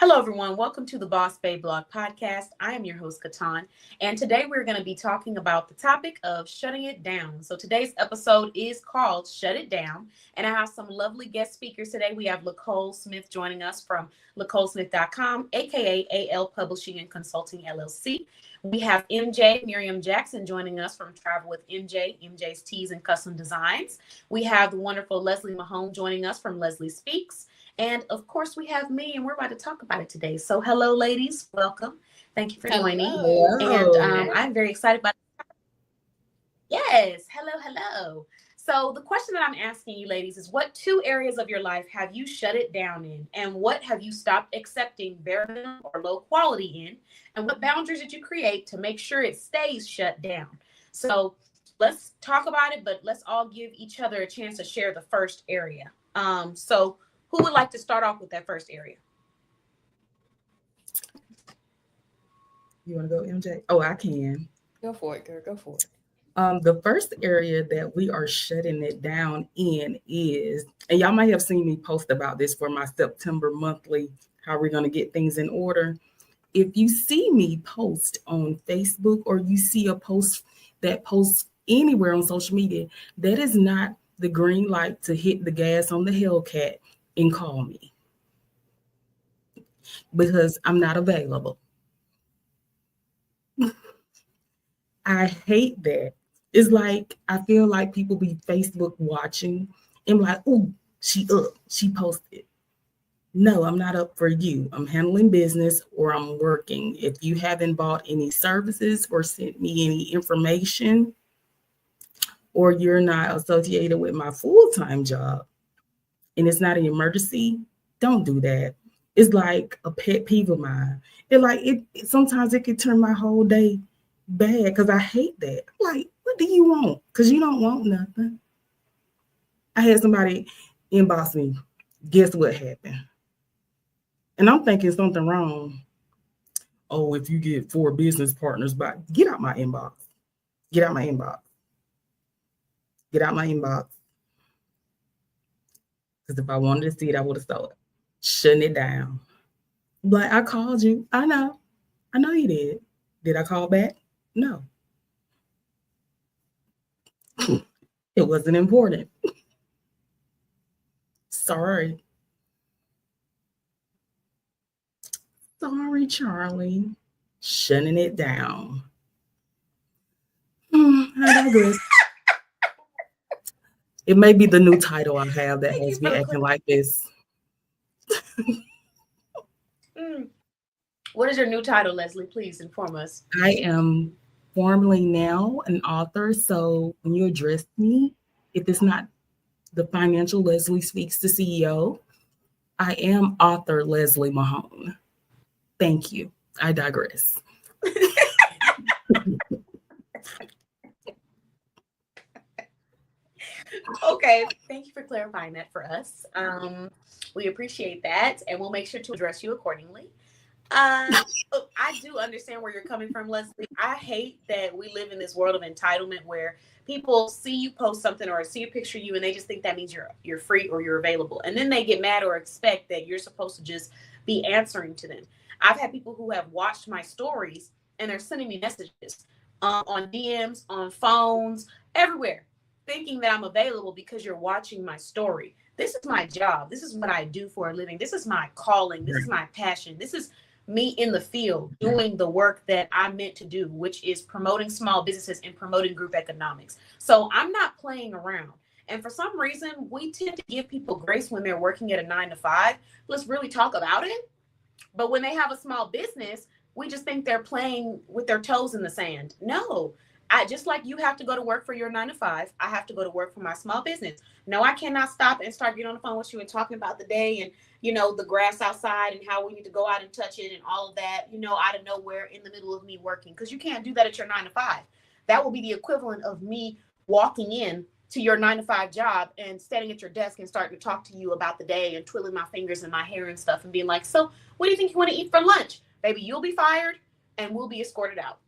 Hello, everyone. Welcome to the Boss Babe Blog Podcast. I am your host, KeTohn, and today we're going to be talking about the topic of shutting it down. So today's episode is called Shut It Down, and I have some lovely guest speakers today. We have Lacole Smith joining us from LacoleSmith.com, aka AL Publishing and Consulting LLC. We have Miriam Jackson joining us from Travel with MJ's Teas and Custom Designs. We have the wonderful Leslie Mahone joining us from Leslie Speaks. And of course, we have me, and we're about to talk about it today. So hello, ladies. Welcome. Thank you for joining. Hello. And I'm very excited about it. Yes. Hello. So the question that I'm asking you, ladies, is what 2 areas of your life have you shut it down in? And what have you stopped accepting bare minimum or low quality in? And what boundaries did you create to make sure it stays shut down? So let's talk about it, but let's all give each other a chance to share the first area. So who would like to start off with that first area? You want to go, MJ? Oh, I can. Go for it, girl. Go for it. The first area that we are shutting it down in is, and y'all might have seen me post about this for my September monthly, how we're going to get things in order. If you see me post on Facebook or you see a post that posts anywhere on social media, that is not the green light to hit the gas on the Hellcat and call me, because I'm not available. I hate that. It's like, I feel like people be Facebook watching and like, oh, she posted. No, I'm not up for you. I'm handling business or I'm working. If you haven't bought any services or sent me any information, or you're not associated with my full-time job, and it's not an emergency, don't do that. It's like a pet peeve of mine. Sometimes it can turn my whole day bad because I hate that. Like, what do you want? Because you don't want nothing. I had somebody inbox me. Guess what happened? And I'm thinking something wrong. Oh, if you get 4 business partners, get out my inbox. Get out my inbox. Get out my inbox. Because if I wanted to see it, I would have saw it. Shutting it down. Like, I called you. I know you did. Did I call back? No. It wasn't important. Sorry. Sorry, Charlie. Shutting it down. I digress. It may be the new title I have that has me acting like this. What is your new title, Leslie? Please inform us. I am formally now an author. So when you address me, if it's not the financial Leslie Speaks, the CEO, I am author Leslie Mahone. Thank you. I digress. Okay, thank you for clarifying that for us. We appreciate that, and we'll make sure to address you accordingly. I do understand where you're coming from, Leslie. I hate that we live in this world of entitlement where people see you post something or see a picture of you and they just think that means you're free or you're available. And then they get mad or expect that you're supposed to just be answering to them. I've had people who have watched my stories and they're sending me messages on DMs, on phones, everywhere, thinking that I'm available because you're watching my story. This is my job. This is what I do for a living. This is my calling. This is my passion. This is me in the field doing the work that I'm meant to do, which is promoting small businesses and promoting group economics. So I'm not playing around. And for some reason, we tend to give people grace when they're working at a 9-to-5. Let's really talk about it. But when they have a small business, we just think they're playing with their toes in the sand. No, just like you have to go to work for your 9-to-5, I have to go to work for my small business. No, I cannot stop and start getting on the phone with you and talking about the day and, the grass outside and how we need to go out and touch it and all of that, out of nowhere in the middle of me working, because you can't do that at your 9-to-5. That will be the equivalent of me walking in to your 9-to-5 job and standing at your desk and starting to talk to you about the day and twiddling my fingers and my hair and stuff and being like, so what do you think you want to eat for lunch? Baby, you'll be fired and we'll be escorted out.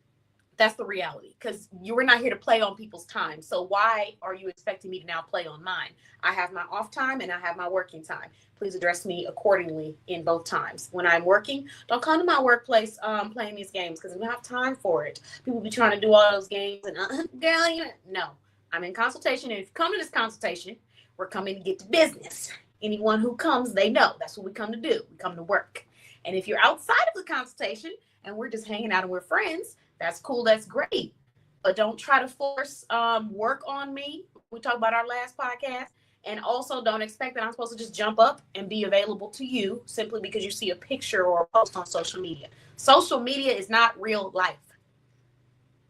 That's the reality, because you were not here to play on people's time. So why are you expecting me to now play on mine? I have my off time and I have my working time. Please address me accordingly in both times. When I'm working, don't come to my workplace playing these games, because we don't have time for it. People be trying to do all those games and girl, no. I'm in consultation, and if you come to this consultation, we're coming to get to business. Anyone who comes, they know that's what we come to do. We come to work. And if you're outside of the consultation and we're just hanging out and we're friends, that's cool. That's great. But don't try to force work on me. We talked about our last podcast. And also don't expect that I'm supposed to just jump up and be available to you simply because you see a picture or a post on social media. Social media is not real life.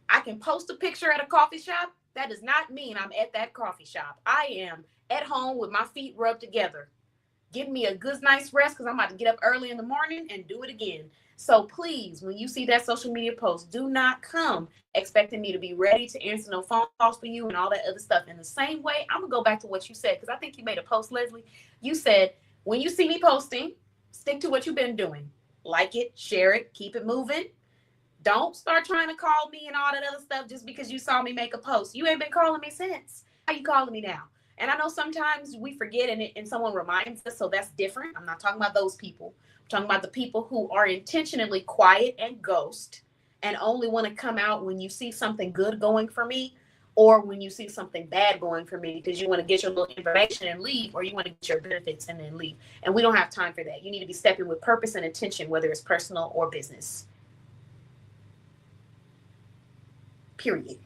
I can post a picture at a coffee shop. That does not mean I'm at that coffee shop. I am at home with my feet rubbed together. Give me a good night's rest, because I'm about to get up early in the morning and do it again. So please, when you see that social media post, do not come expecting me to be ready to answer no phone calls for you and all that other stuff. In the same way, I'm going to go back to what you said, because I think you made a post, Leslie. You said, when you see me posting, stick to what you've been doing. Like it, share it, keep it moving. Don't start trying to call me and all that other stuff just because you saw me make a post. You ain't been calling me since. How you calling me now? And I know sometimes we forget and someone reminds us, so that's different. I'm not talking about those people. I'm talking about the people who are intentionally quiet and ghost and only want to come out when you see something good going for me, or when you see something bad going for me, because you want to get your little information and leave, or you want to get your benefits and then leave. And we don't have time for that. You need to be stepping with purpose and intention, whether it's personal or business. Period.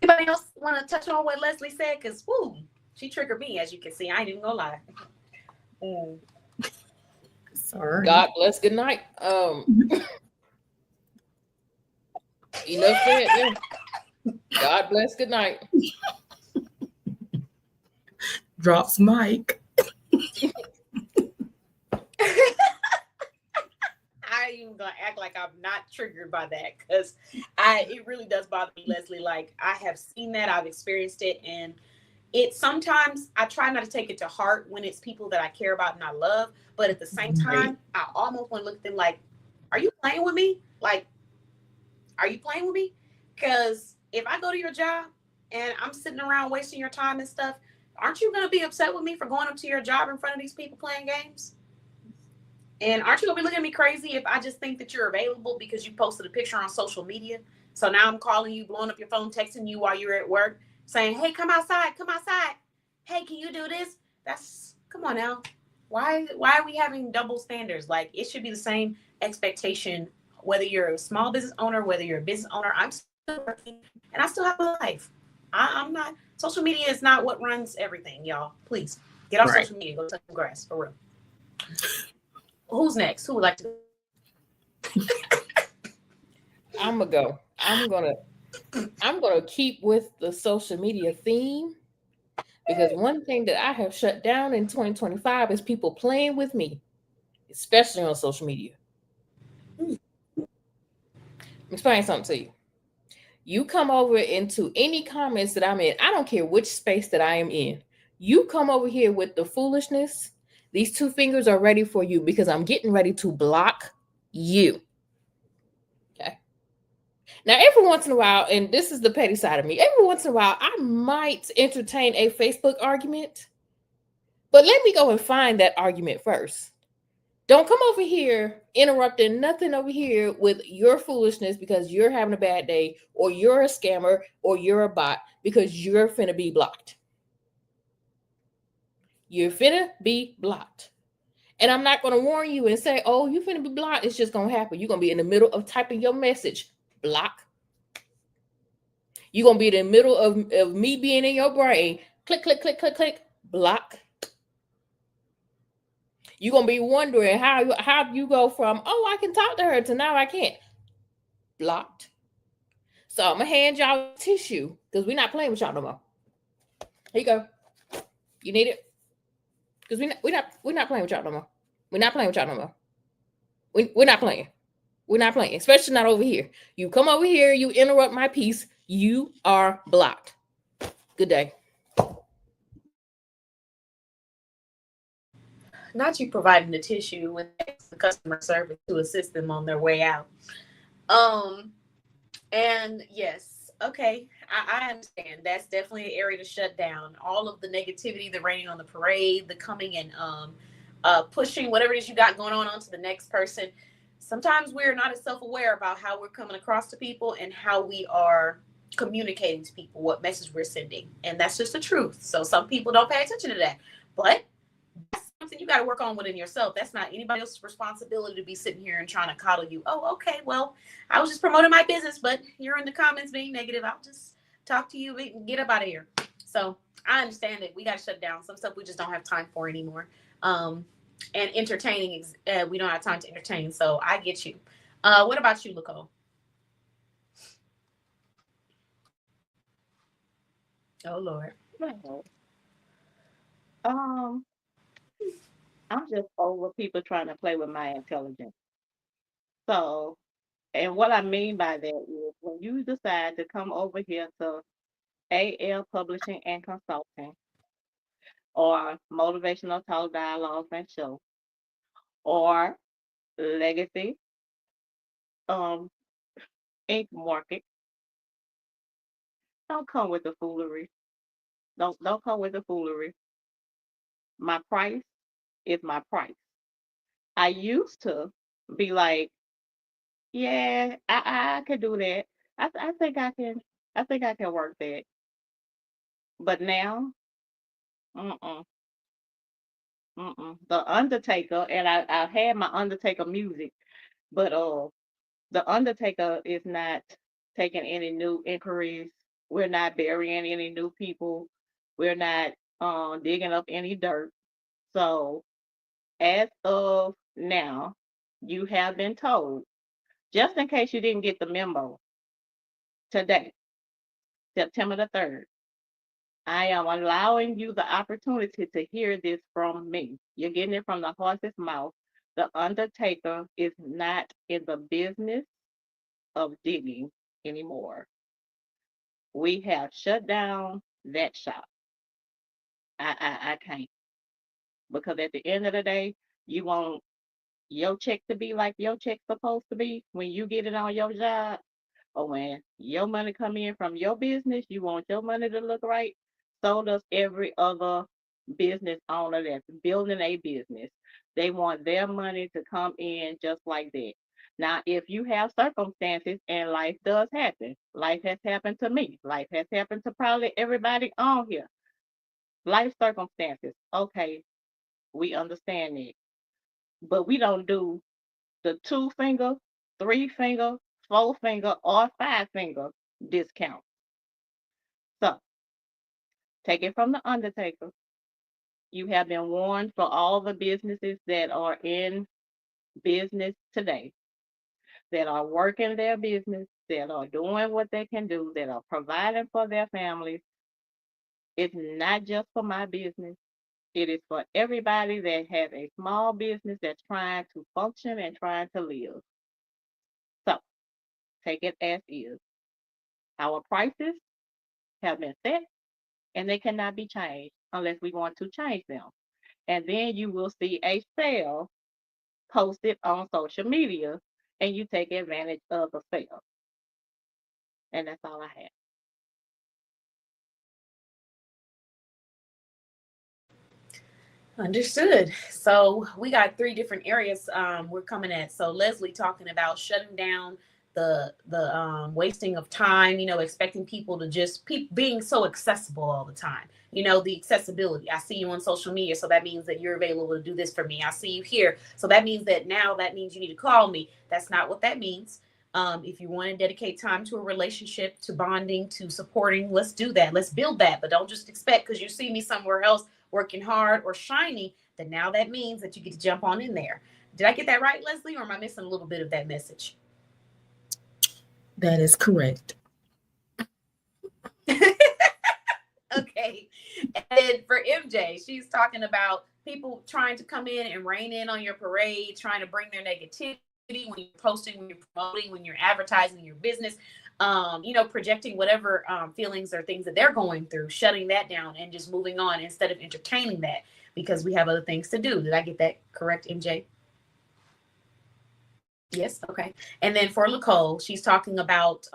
Anybody else want to touch on what Leslie said? Because, whoo, she triggered me, as you can see. I ain't even gonna lie. Sorry. God bless. Good night. Enough said. Yeah. God bless. Good night. Drops mic. I ain't even gonna act like I'm not triggered by that, because it really does bother me, Leslie. Like, I have seen that, I've experienced it, and it sometimes I try not to take it to heart when it's people that I care about and I love, but at the same time, I almost want to look at them like, are you playing with me? Like, are you playing with me? Because if I go to your job and I'm sitting around wasting your time and stuff, aren't you gonna be upset with me for going up to your job in front of these people playing games? And aren't you gonna be looking at me crazy if I just think that you're available because you posted a picture on social media? So now I'm calling you, blowing up your phone, texting you while you're at work, saying, hey, come outside, come outside. Hey, can you do this? Come on now. Why are we having double standards? Like, it should be the same expectation, whether you're a small business owner, whether you're a business owner. I'm still working and I still have a life. I'm not, social media is not what runs everything, y'all. Please get off social media, go touch some grass, for real. Who's next? Who would like to? I'm gonna go. I'm gonna keep with the social media theme, because one thing that I have shut down in 2025 is people playing with me, especially on social media. Let me explain something to you. You come over into any comments that I'm in, I don't care which space that I am in. You come over here with the foolishness, these two fingers are ready for you, because I'm getting ready to block you. Okay. Now, every once in a while, and this is the petty side of me, every once in a while, I might entertain a Facebook argument, but let me go and find that argument first. Don't come over here interrupting nothing over here with your foolishness because you're having a bad day, or you're a scammer, or you're a bot, because you're finna be blocked. You're finna be blocked. And I'm not going to warn you and say, oh, you finna be blocked. It's just going to happen. You're going to be in the middle of typing your message. Block. You're going to be in the middle of me being in your brain. Click, click, click, click, click. Block. You're going to be wondering how you go from, oh, I can talk to her, to now I can't. Blocked. So I'm going to hand y'all tissue, because we're not playing with y'all no more. Here you go. You need it? Because we're not playing with y'all no more. We're not playing with y'all no more. We're not playing. We're not playing, especially not over here. You come over here, you interrupt my peace, you are blocked. Good day. Not you providing the tissue with the customer service to assist them on their way out. And yes, okay, I understand. That's definitely an area to shut down. All of the negativity, the raining on the parade, the coming and pushing whatever it is you got going on onto the next person. Sometimes we're not as self-aware about how we're coming across to people and how we are communicating to people, what message we're sending. And that's just the truth. So some people don't pay attention to that. But that's something you got to work on within yourself. That's not anybody else's responsibility to be sitting here and trying to coddle you. Oh, okay, well, I was just promoting my business, but you're in the comments being negative. I'll just talk to you and get up out of here. So I understand that we got to shut down some stuff we just don't have time for anymore. And entertaining, we don't have time to entertain. So I get you. What about you, Lacole? Oh Lord. No. Um, I'm just over people trying to play with my intelligence. So, and what I mean by that is when you decide to come over here to AL Publishing and Consulting or Motivational Talk Dialogues and Show or Legacy um Ink Market, don't come with the foolery. Don't come with the foolery. My price is my price. I used to be like, yeah, I could do that. I think I can work that. But now, mm-mm, mm-mm. The Undertaker, and I had my Undertaker music, but the Undertaker is not taking any new inquiries. We're not burying any new people. We're not digging up any dirt. So as of now, you have been told, just in case you didn't get the memo today, September the 3rd. I am allowing you the opportunity to hear this from me. You're getting it from the horse's mouth. The Undertaker is not in the business of digging anymore. We have shut down that shop. I can't, because at the end of the day, you want your check to be like your check's supposed to be when you get it on your job, or when your money come in from your business, you want your money to look right. So does every other business owner that's building a business. They want their money to come in just like that. Now, if you have circumstances, and life does happen, life has happened to me, life has happened to probably everybody on here. Life circumstances, okay, we understand it, but we don't do the 2 finger, 3 finger, 4 finger, or 5 finger discount. So take it from the Undertaker. You have been warned for all the businesses that are in business today, that are working their business, that are doing what they can do, that are providing for their families. It's not just for my business. It is for everybody that has a small business that's trying to function and trying to live. So take it as is. Our prices have been set and they cannot be changed unless we want to change them. And then you will see a sale posted on social media and you take advantage of the sale. And that's all I have. Understood. So we got three different areas we're coming at. So Leslie talking about shutting down the wasting of time, expecting people to just being so accessible all the time. The accessibility. I see you on social media, so that means that you're available to do this for me. I see you here, so that means you need to call me. That's not what that means. If you want to dedicate time to a relationship, to bonding, to supporting, let's do that. Let's build that. But don't just expect because you see me somewhere else working hard or shiny, that now that means that you get to jump on in there. Did I get that right, Leslie, or am I missing a little bit of that message? That is correct. Okay. And for MJ, she's talking about people trying to come in and rain in on your parade, trying to bring their negativity when you're posting, when you're promoting, when you're advertising your business, projecting whatever feelings or things that they're going through, shutting that down and just moving on instead of entertaining that because we have other things to do. Did I get that correct, MJ? Yes. Okay. And then for Lacole, she's talking about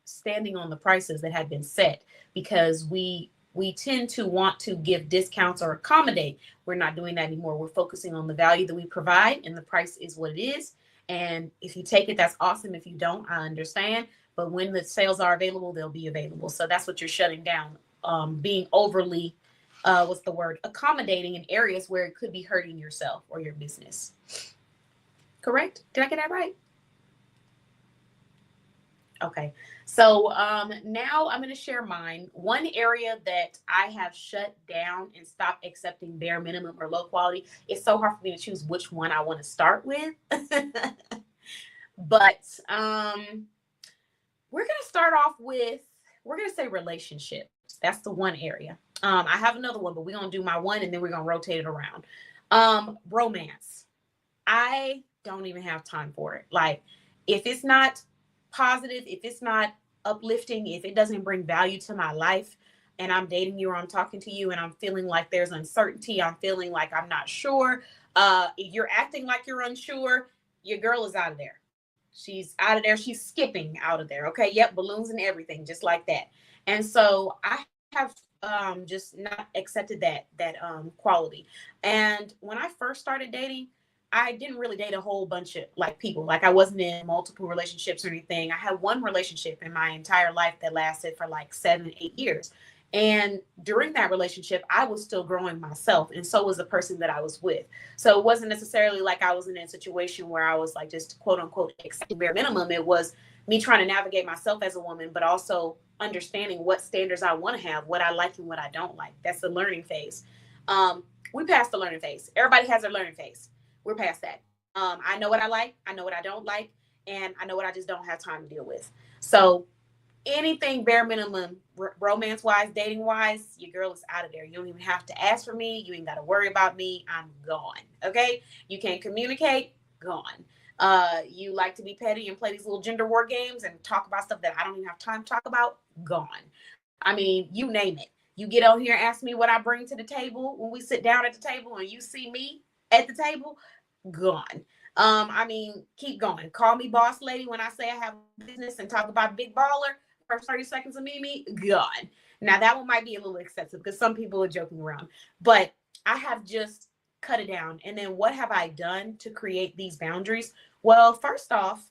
standing on the prices that had been set, because we tend to want to give discounts or accommodate. We're not doing that anymore. We're focusing on the value that we provide, and the price is what it is. And if you take it, that's awesome. If you don't, I understand. But when the sales are available, they'll be available. So that's what you're shutting down. Being overly, what's the word? Accommodating in areas where it could be hurting yourself or your business. Correct? Did I get that right? Okay. So now I'm going to share mine. One area that I have shut down and stopped accepting bare minimum or low quality. It's so hard for me to choose which one I want to start with. But we're going to start off with, we're going to say relationships. That's the one area. I have another one, but we're going to do my one and then we're going to rotate it around. Romance. I don't even have time for it. Like, if it's not positive, if it's not uplifting, if it doesn't bring value to my life, and I'm dating you or I'm talking to you and I'm feeling like there's uncertainty, I'm feeling like I'm not sure, you're acting like you're unsure, your girl is out of there. She's out of there. She's skipping out of there. Okay. Yep. Balloons and everything, just like that. And so I have just not accepted that quality. And when I first started dating, I didn't really date a whole bunch of like people. Like, I wasn't in multiple relationships or anything. I had one relationship in my entire life that lasted for like 7, 8 years. And during that relationship, I was still growing myself. And so was the person that I was with. So it wasn't necessarily like I was in a situation where I was like just quote unquote accepting bare minimum. It was me trying to navigate myself as a woman, but also understanding what standards I want to have, what I like and what I don't like. That's the learning phase. We passed the learning phase. Everybody has their learning phase. We're past that. I know what I like. I know what I don't like. And I know what I just don't have time to deal with. So anything bare minimum, romance wise, dating wise, your girl is out of there. You don't even have to ask for me. You ain't got to worry about me. I'm gone. Okay. You can't communicate. Gone. You like to be petty and play these little gender war games and talk about stuff that I don't even have time to talk about. Gone. I mean, you name it. You get on here and ask me what I bring to the table when we sit down at the table and you see me at the table. Gone. I mean, keep going. Call me boss lady when I say I have business and talk about big baller. First 30 seconds of me, gone. Now that one might be a little excessive because some people are joking around, but I have just cut it down. And then what have I done to create these boundaries? Well, first off,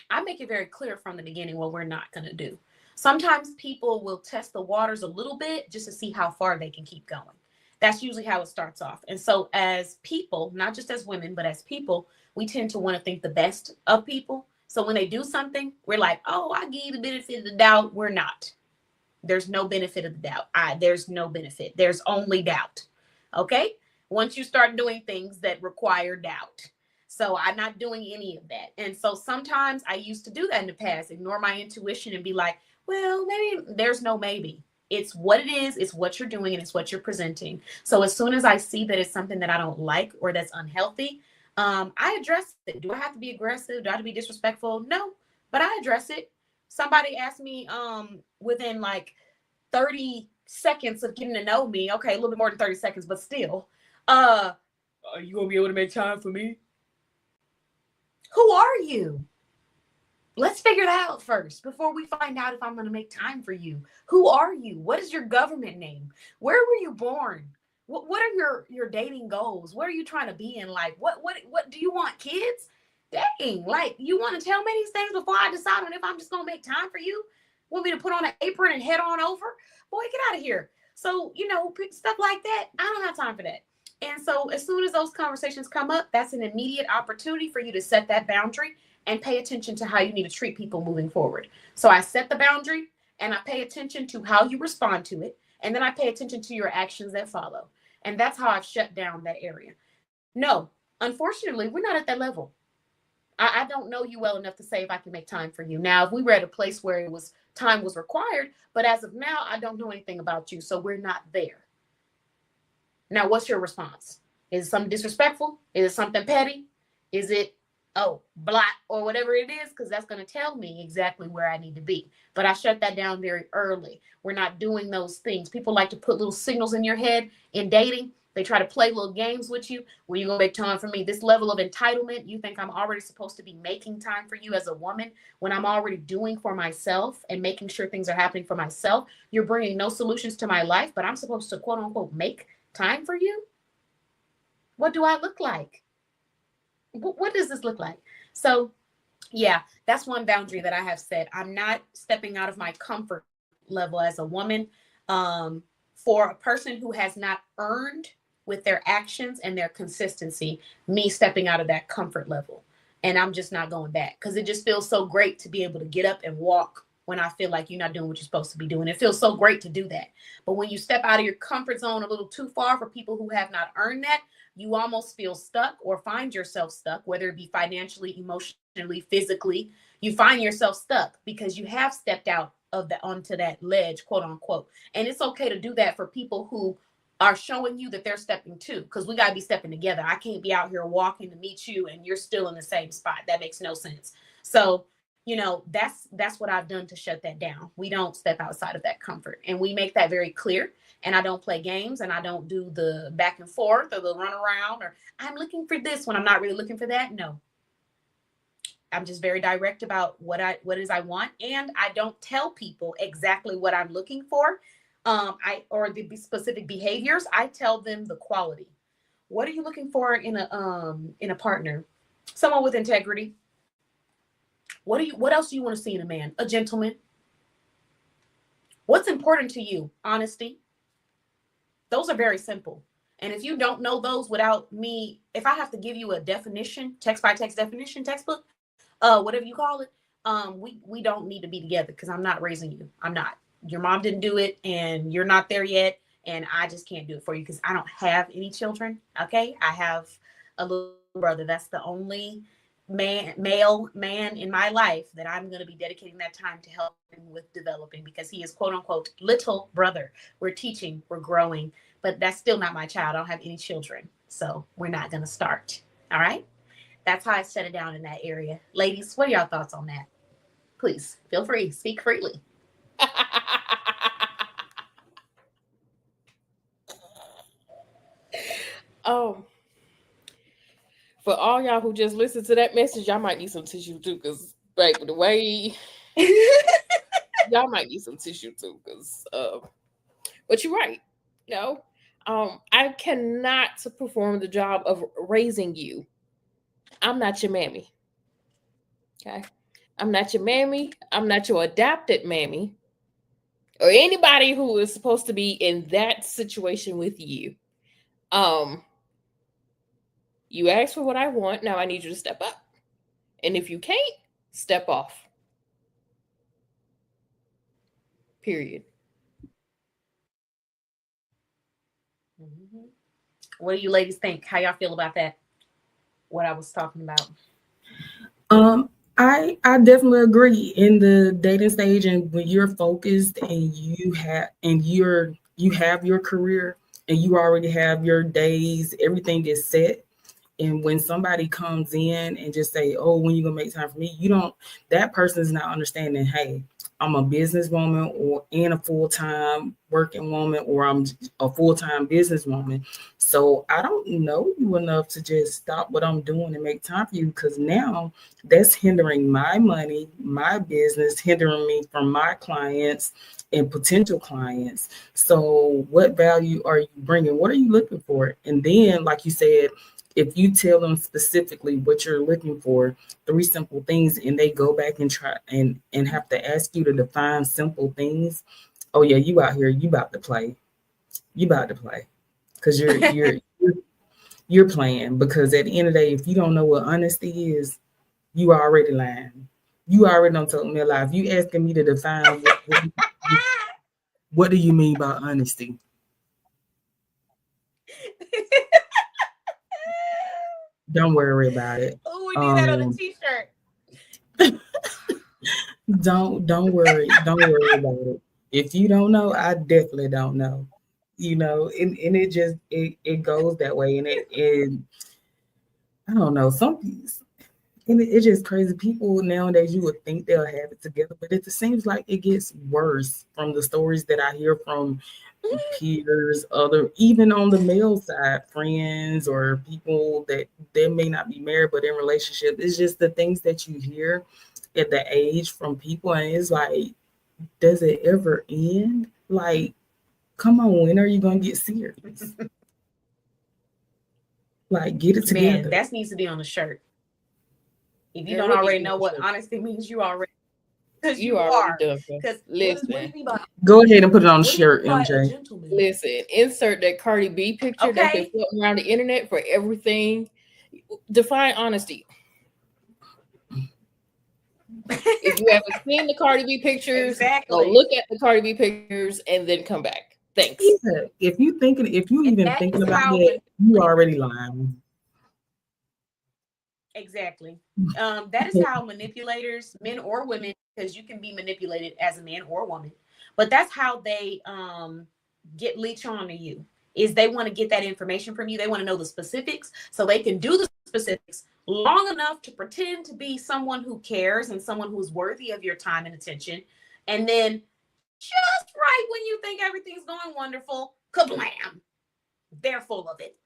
I make it very clear from the beginning what we're not going to do. Sometimes people will test the waters a little bit just to see how far they can keep going. That's usually how it starts off. And so as people, not just as women, but as people, we tend to want to think the best of people. So when they do something, we're like, oh, I give you the benefit of the doubt. We're not. There's no benefit of the doubt. There's no benefit. There's only doubt. Okay? Once you start doing things that require doubt. So I'm not doing any of that. And so sometimes I used to do that in the past, ignore my intuition and be like, well, maybe there's no maybe. It's what it is, it's what you're doing, and it's what you're presenting. So as soon as I see that it's something that I don't like or that's unhealthy, I address it. Do I have to be aggressive? Do I have to be disrespectful? No, but I address it. Somebody asked me within like 30 seconds of getting to know me, okay, a little bit more than 30 seconds, but still, are you gonna be able to make time for me? Who are you? Let's figure that out first before we find out if I'm going to make time for you. Who are you? What is your government name? Where were you born? What are your dating goals? What are you trying to be in life? What do you want, kids? Dang, like, you want to tell me these things before I decide on if I'm just going to make time for you? Want me to put on an apron and head on over? Boy, get out of here. So, stuff like that, I don't have time for that. And so as soon as those conversations come up, that's an immediate opportunity for you to set that boundary and pay attention to how you need to treat people moving forward. So I set the boundary and I pay attention to how you respond to it. And then I pay attention to your actions that follow. And that's how I've shut down that area. No, unfortunately, we're not at that level. I don't know you well enough to say if I can make time for you. Now, if we were at a place where time was required, but as of now, I don't know anything about you. So we're not there. Now, what's your response? Is it something disrespectful? Is it something petty? Is it black or whatever it is, because that's going to tell me exactly where I need to be. But I shut that down very early. We're not doing those things. People like to put little signals in your head in dating They try to play little games with you. When you gonna make time for me? This level of entitlement, you think I'm already supposed to be making time for you as a woman when I'm already doing for myself and making sure things are happening for myself. You're bringing no solutions to my life, but I'm supposed to quote unquote make time for you. What do I look like? What does this look like? So yeah, that's one boundary that I have set. I'm not stepping out of my comfort level as a woman. For a person who has not earned with their actions and their consistency, me stepping out of that comfort level. And I'm just not going back because it just feels so great to be able to get up and walk when I feel like you're not doing what you're supposed to be doing. It feels so great to do that. But when you step out of your comfort zone a little too far for people who have not earned that, you almost feel stuck or find yourself stuck, whether it be financially, emotionally, physically. You find yourself stuck because you have stepped out of the onto that ledge, quote unquote. And it's okay to do that for people who are showing you that they're stepping too, because we got to be stepping together. I can't be out here walking to meet you and you're still in the same spot. That makes no sense. So, that's what I've done to shut that down. We don't step outside of that comfort, and we make that very clear. And I don't play games, and I don't do the back and forth or the run around or I'm looking for this when I'm not really looking for that. No, I'm just very direct about what it is I want, and I don't tell people exactly what I'm looking for. Or the specific behaviors. I tell them the quality. What are you looking for in a partner? Someone with integrity. What else do you want to see in a man? A gentleman. What's important to you? Honesty. Those are very simple. And if you don't know those without me, if I have to give you a definition, text by text definition, textbook, whatever you call it, we don't need to be together because I'm not raising you. I'm not. Your mom didn't do it and you're not there yet. And I just can't do it for you because I don't have any children. Okay. I have a little brother. That's the only male man in my life that I'm going to be dedicating that time to helping with developing because he is quote unquote little brother. We're teaching, we're growing, but that's still not my child. I don't have any children. So we're not going to start. All right. That's how I set it down in that area. Ladies, what are y'all thoughts on that? Please feel free, speak freely. Oh, for all y'all who just listened to that message, y'all might need some tissue too, because like the way y'all might need some tissue too, because but you're right. I cannot perform the job of raising you. I'm not your mammy. Okay. I'm not your mammy. I'm not your adopted mammy. Or anybody who is supposed to be in that situation with you. You ask for what I want. Now I need you to step up. And if you can't, step off. Period. Mm-hmm. What do you ladies think? How y'all feel about that? What I was talking about? I definitely agree in the dating stage and when you're focused and you have your career and you already have your days, everything is set. And when somebody comes in and just say, oh, when you gonna make time for me, that person is not understanding, hey, I'm a businesswoman and a full-time working woman, or I'm a full-time businesswoman. So I don't know you enough to just stop what I'm doing and make time for you, because now that's hindering my money, my business, hindering me from my clients and potential clients. So what value are you bringing? What are you looking for? And then, like you said, if you tell them specifically what you're looking for, 3 simple things, and they go back and try and have to ask you to define simple things, oh yeah, you out here, you about to play. You about to play. Because you're playing. Because at the end of the day, if you don't know what honesty is, you already lying. You already don't tell me a lie. If you asking me to define what do you mean by honesty? Don't worry about it. Oh, we need that on a t-shirt. Don't worry about it. If you don't know, I definitely don't know. And it just it goes that way. And I don't know, And it's just crazy. People nowadays, you would think they'll have it together, but it seems like it gets worse from the stories that I hear from peers, even on the male side, friends or people that they may not be married but in relationship. It's just the things that you hear at the age from people, and it's like, does it ever end? Like, come on, when are you gonna get serious? Like, get it Man, together. that needs to be on a shirt. If you Girl, don't what already needs to be know on a what shirt? honesty means, you already, because You you already are. done, bro. Because what do Listen, you mean by Go ahead and put it on a what do you shirt, mean by a MJ. gentleman? listen. Insert that Cardi B picture that's been Okay. floating around the internet for everything. Define honesty. If you haven't seen the Cardi B pictures, go Exactly. look at the Cardi B pictures and then come back. Thanks. Yeah, if you And even that thinking is about how that, you already lying. exactly. That is how manipulators, men or women, because you can be manipulated as a man or a woman, but that's how they get leech on to you. Is they want to get that information from you. They want to know the specifics so they can do the specifics long enough to pretend to be someone who cares and someone who's worthy of your time and attention. And then just right when you think everything's going wonderful, kablam, they're full of it.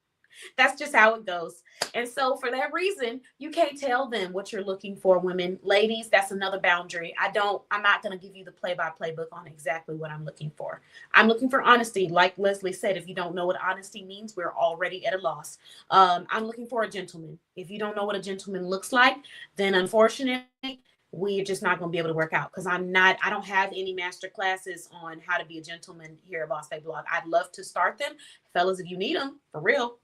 That's just how it goes. And so for that reason, you can't tell them what you're looking for, women. Ladies, that's another boundary. I'm not going to give you the play-by-play book on exactly what I'm looking for. I'm looking for honesty. Like Leslie said, if you don't know what honesty means, we're already at a loss. I'm looking for a gentleman. If you don't know what a gentleman looks like, then unfortunately, we're just not going to be able to work out because I don't have any master classes on how to be a gentleman here at Boss Babe Blog. I'd love to start them. Fellas, if you need them, for real,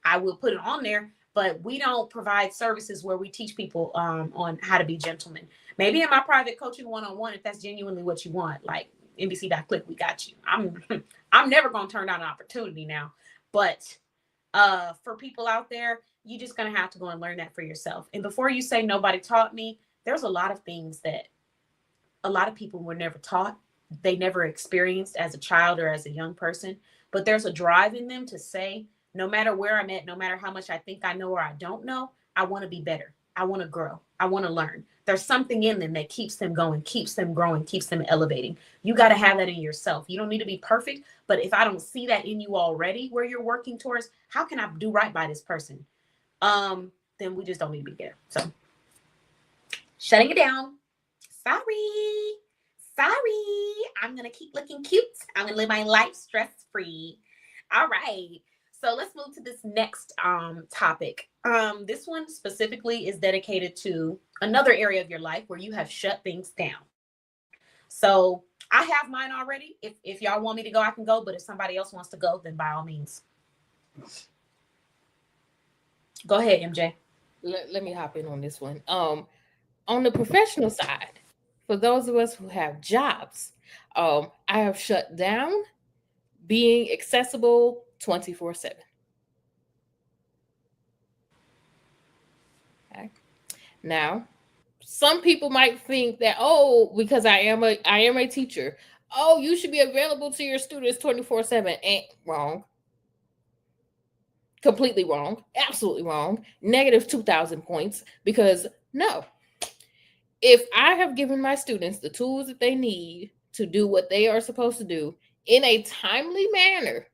I will put it on there. But we don't provide services where we teach people on how to be gentlemen. Maybe in my private coaching one-on-one, if that's genuinely what you want, like NBC.click, we got you. I'm never going to turn down an opportunity now. But for people out there, you're just going to have to go and learn that for yourself. And before you say nobody taught me, there's a lot of things that a lot of people were never taught. They never experienced as a child or as a young person. But there's a drive in them to say, no matter where I'm at, no matter how much I think I know or I don't know, I want to be better. I want to grow. I want to learn. There's something in them that keeps them going, keeps them growing, keeps them elevating. You got to have that in yourself. You don't need to be perfect. But if I don't see that in you already where you're working towards, how can I do right by this person? Then we just don't need to be there. So shutting it down. Sorry. I'm going to keep looking cute. I'm going to live my life stress-free. All right. So let's move to this next topic. This one specifically is dedicated to another area of your life where you have shut things down. So I have mine already. If y'all want me to go, I can go. But if somebody else wants to go, then by all means. Go ahead, MJ. Let me hop in on this one. On the professional side, for those of us who have jobs, I have shut down being accessible 24/7. Okay. Now, some people might think that, oh, because I am a teacher, oh, you should be available to your students 24/7. Ain't wrong. Completely wrong. Absolutely wrong. Negative 2,000 points, because no. If I have given my students the tools that they need to do what they are supposed to do in a timely manner,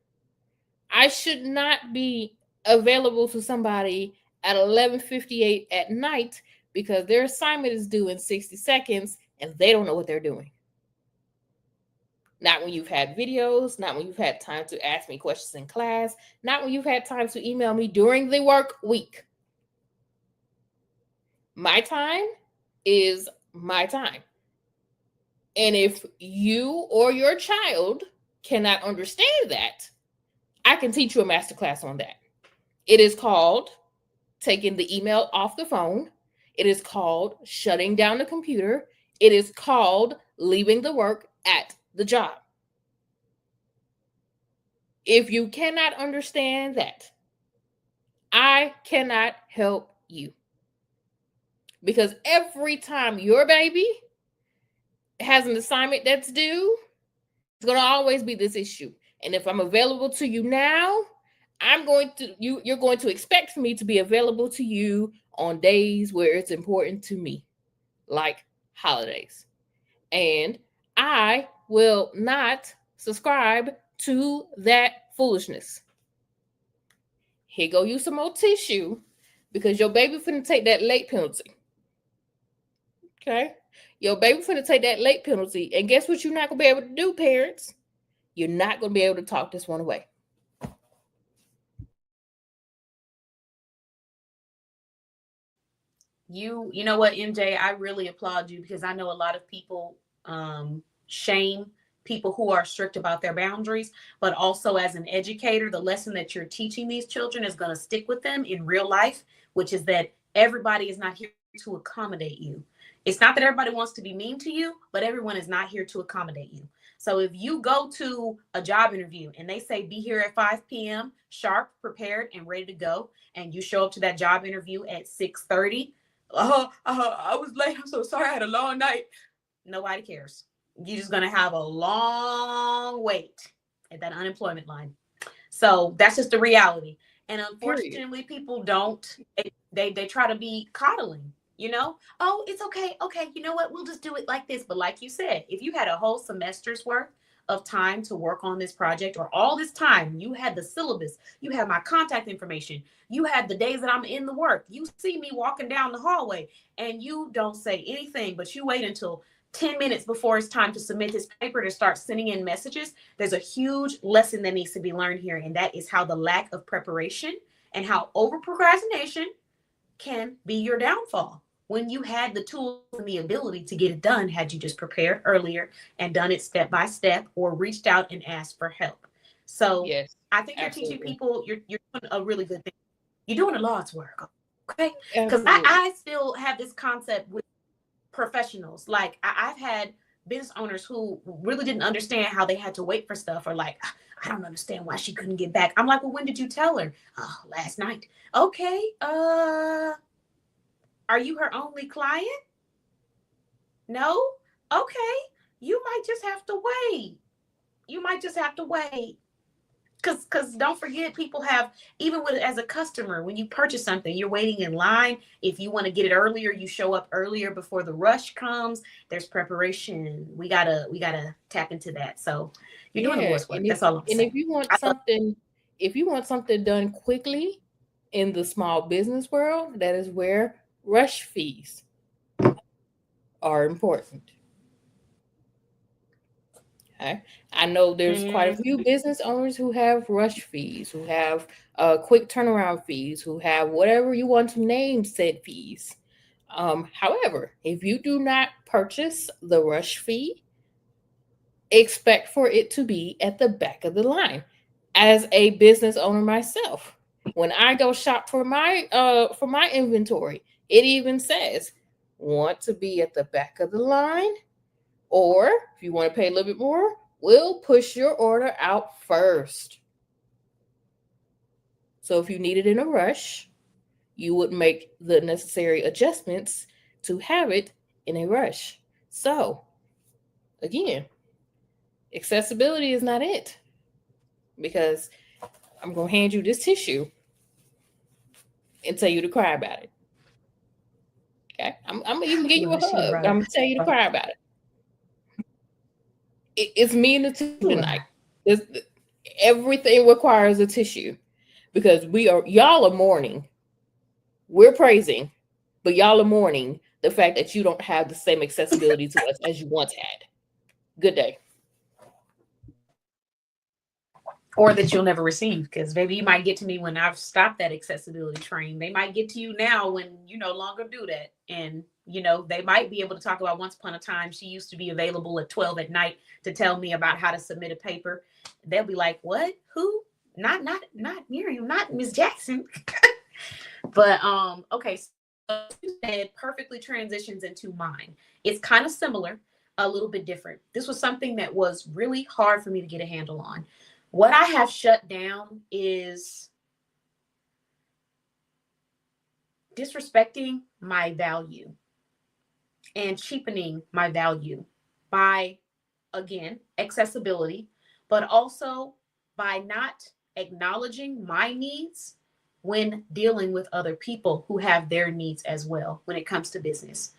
I should not be available to somebody at 11:58 at night because their assignment is due in 60 seconds and they don't know what they're doing. Not when you've had videos, not when you've had time to ask me questions in class, not when you've had time to email me during the work week. My time is my time. And if you or your child cannot understand that, I can teach you a masterclass on that. It is called taking the email off the phone. It is called shutting down the computer. It is called leaving the work at the job. If you cannot understand that, I cannot help you. Because every time your baby has an assignment that's due, it's going to always be this issue. And if I'm available to you now, you're going to expect me to be available to you on days where it's important to me, like holidays. And I will not subscribe to that foolishness. Here go you some more tissue because your baby finna take that late penalty. Okay? Your baby finna take that late penalty. And guess what you're not gonna be able to do, parents? You're not gonna be able to talk this one away. You know what, MJ, I really applaud you because I know a lot of people shame people who are strict about their boundaries, but also as an educator, the lesson that you're teaching these children is going to stick with them in real life, which is that everybody is not here to accommodate you. It's not that everybody wants to be mean to you, but everyone is not here to accommodate you. So if you go to a job interview and they say be here at 5 p.m. sharp, prepared and ready to go, and you show up to that job interview at 6:30, I was late. I'm so sorry. I had a long night. Nobody cares. You're just going to have a long wait at that unemployment line. So that's just the reality. And unfortunately, people don't, they try to be coddling, oh, it's okay. Okay. You know what? We'll just do it like this. But like you said, if you had a whole semester's worth of time to work on this project, or all this time, you had the syllabus, you have my contact information, you had the days that I'm in the work, you see me walking down the hallway and you don't say anything, but you wait until 10 minutes before it's time to submit this paper to start sending in messages. There's a huge lesson that needs to be learned here. And that is how the lack of preparation and how over procrastination can be your downfall. When you had the tools and the ability to get it done, had you just prepared earlier and done it step by step, or reached out and asked for help. So yes, I think you're teaching people, you're doing a really good thing. You're doing the Lord's work. Okay. Because I still have this concept with professionals. Like I've had business owners who really didn't understand how they had to wait for stuff, or like, I don't understand why she couldn't get back. I'm like, well, when did you tell her? Oh, last night. Okay. Are you her only client? No? Okay. You might just have to wait. You might just have to wait. Because don't forget, people have, even with as a customer, when you purchase something, you're waiting in line. If you want to get it earlier, you show up earlier before the rush comes. There's preparation. We gotta tap into that. So you're doing the Lord's work. That's all I'm saying. And if you want something done quickly in the small business world, that is where rush fees are important. Okay. I know there's quite a few business owners who have rush fees, who have quick turnaround fees, who have whatever you want to name said fees. However, if you do not purchase the rush fee, expect for it to be at the back of the line. As a business owner myself, when I go shop for my inventory, it even says want to be at the back of the line, or if you want to pay a little bit more, we'll push your order out first. So if you need it in a rush, you would make the necessary adjustments to have it in a rush. So again, accessibility is not it, because I'm going to hand you this tissue and tell you to cry about it. Okay? I'm going to even give you a hug. I'm going to tell you to cry about it. It's me and the tissue tonight. Everything requires a tissue, because y'all are mourning. We're praising, but y'all are mourning the fact that you don't have the same accessibility to us as you once had. Good day. Or that you'll never receive, because maybe you might get to me when I've stopped that accessibility train. They might get to you now when you no longer do that. And, they might be able to talk about once upon a time she used to be available at 12 at night to tell me about how to submit a paper. They'll be like, what? Who? Not Miriam, not Miss Jackson. But, okay. So you said perfectly transitions into mine. It's kind of similar, a little bit different. This was something that was really hard for me to get a handle on. What I have shut down is disrespecting my value and cheapening my value by, again, accessibility, but also by not acknowledging my needs when dealing with other people who have their needs as well when it comes to business.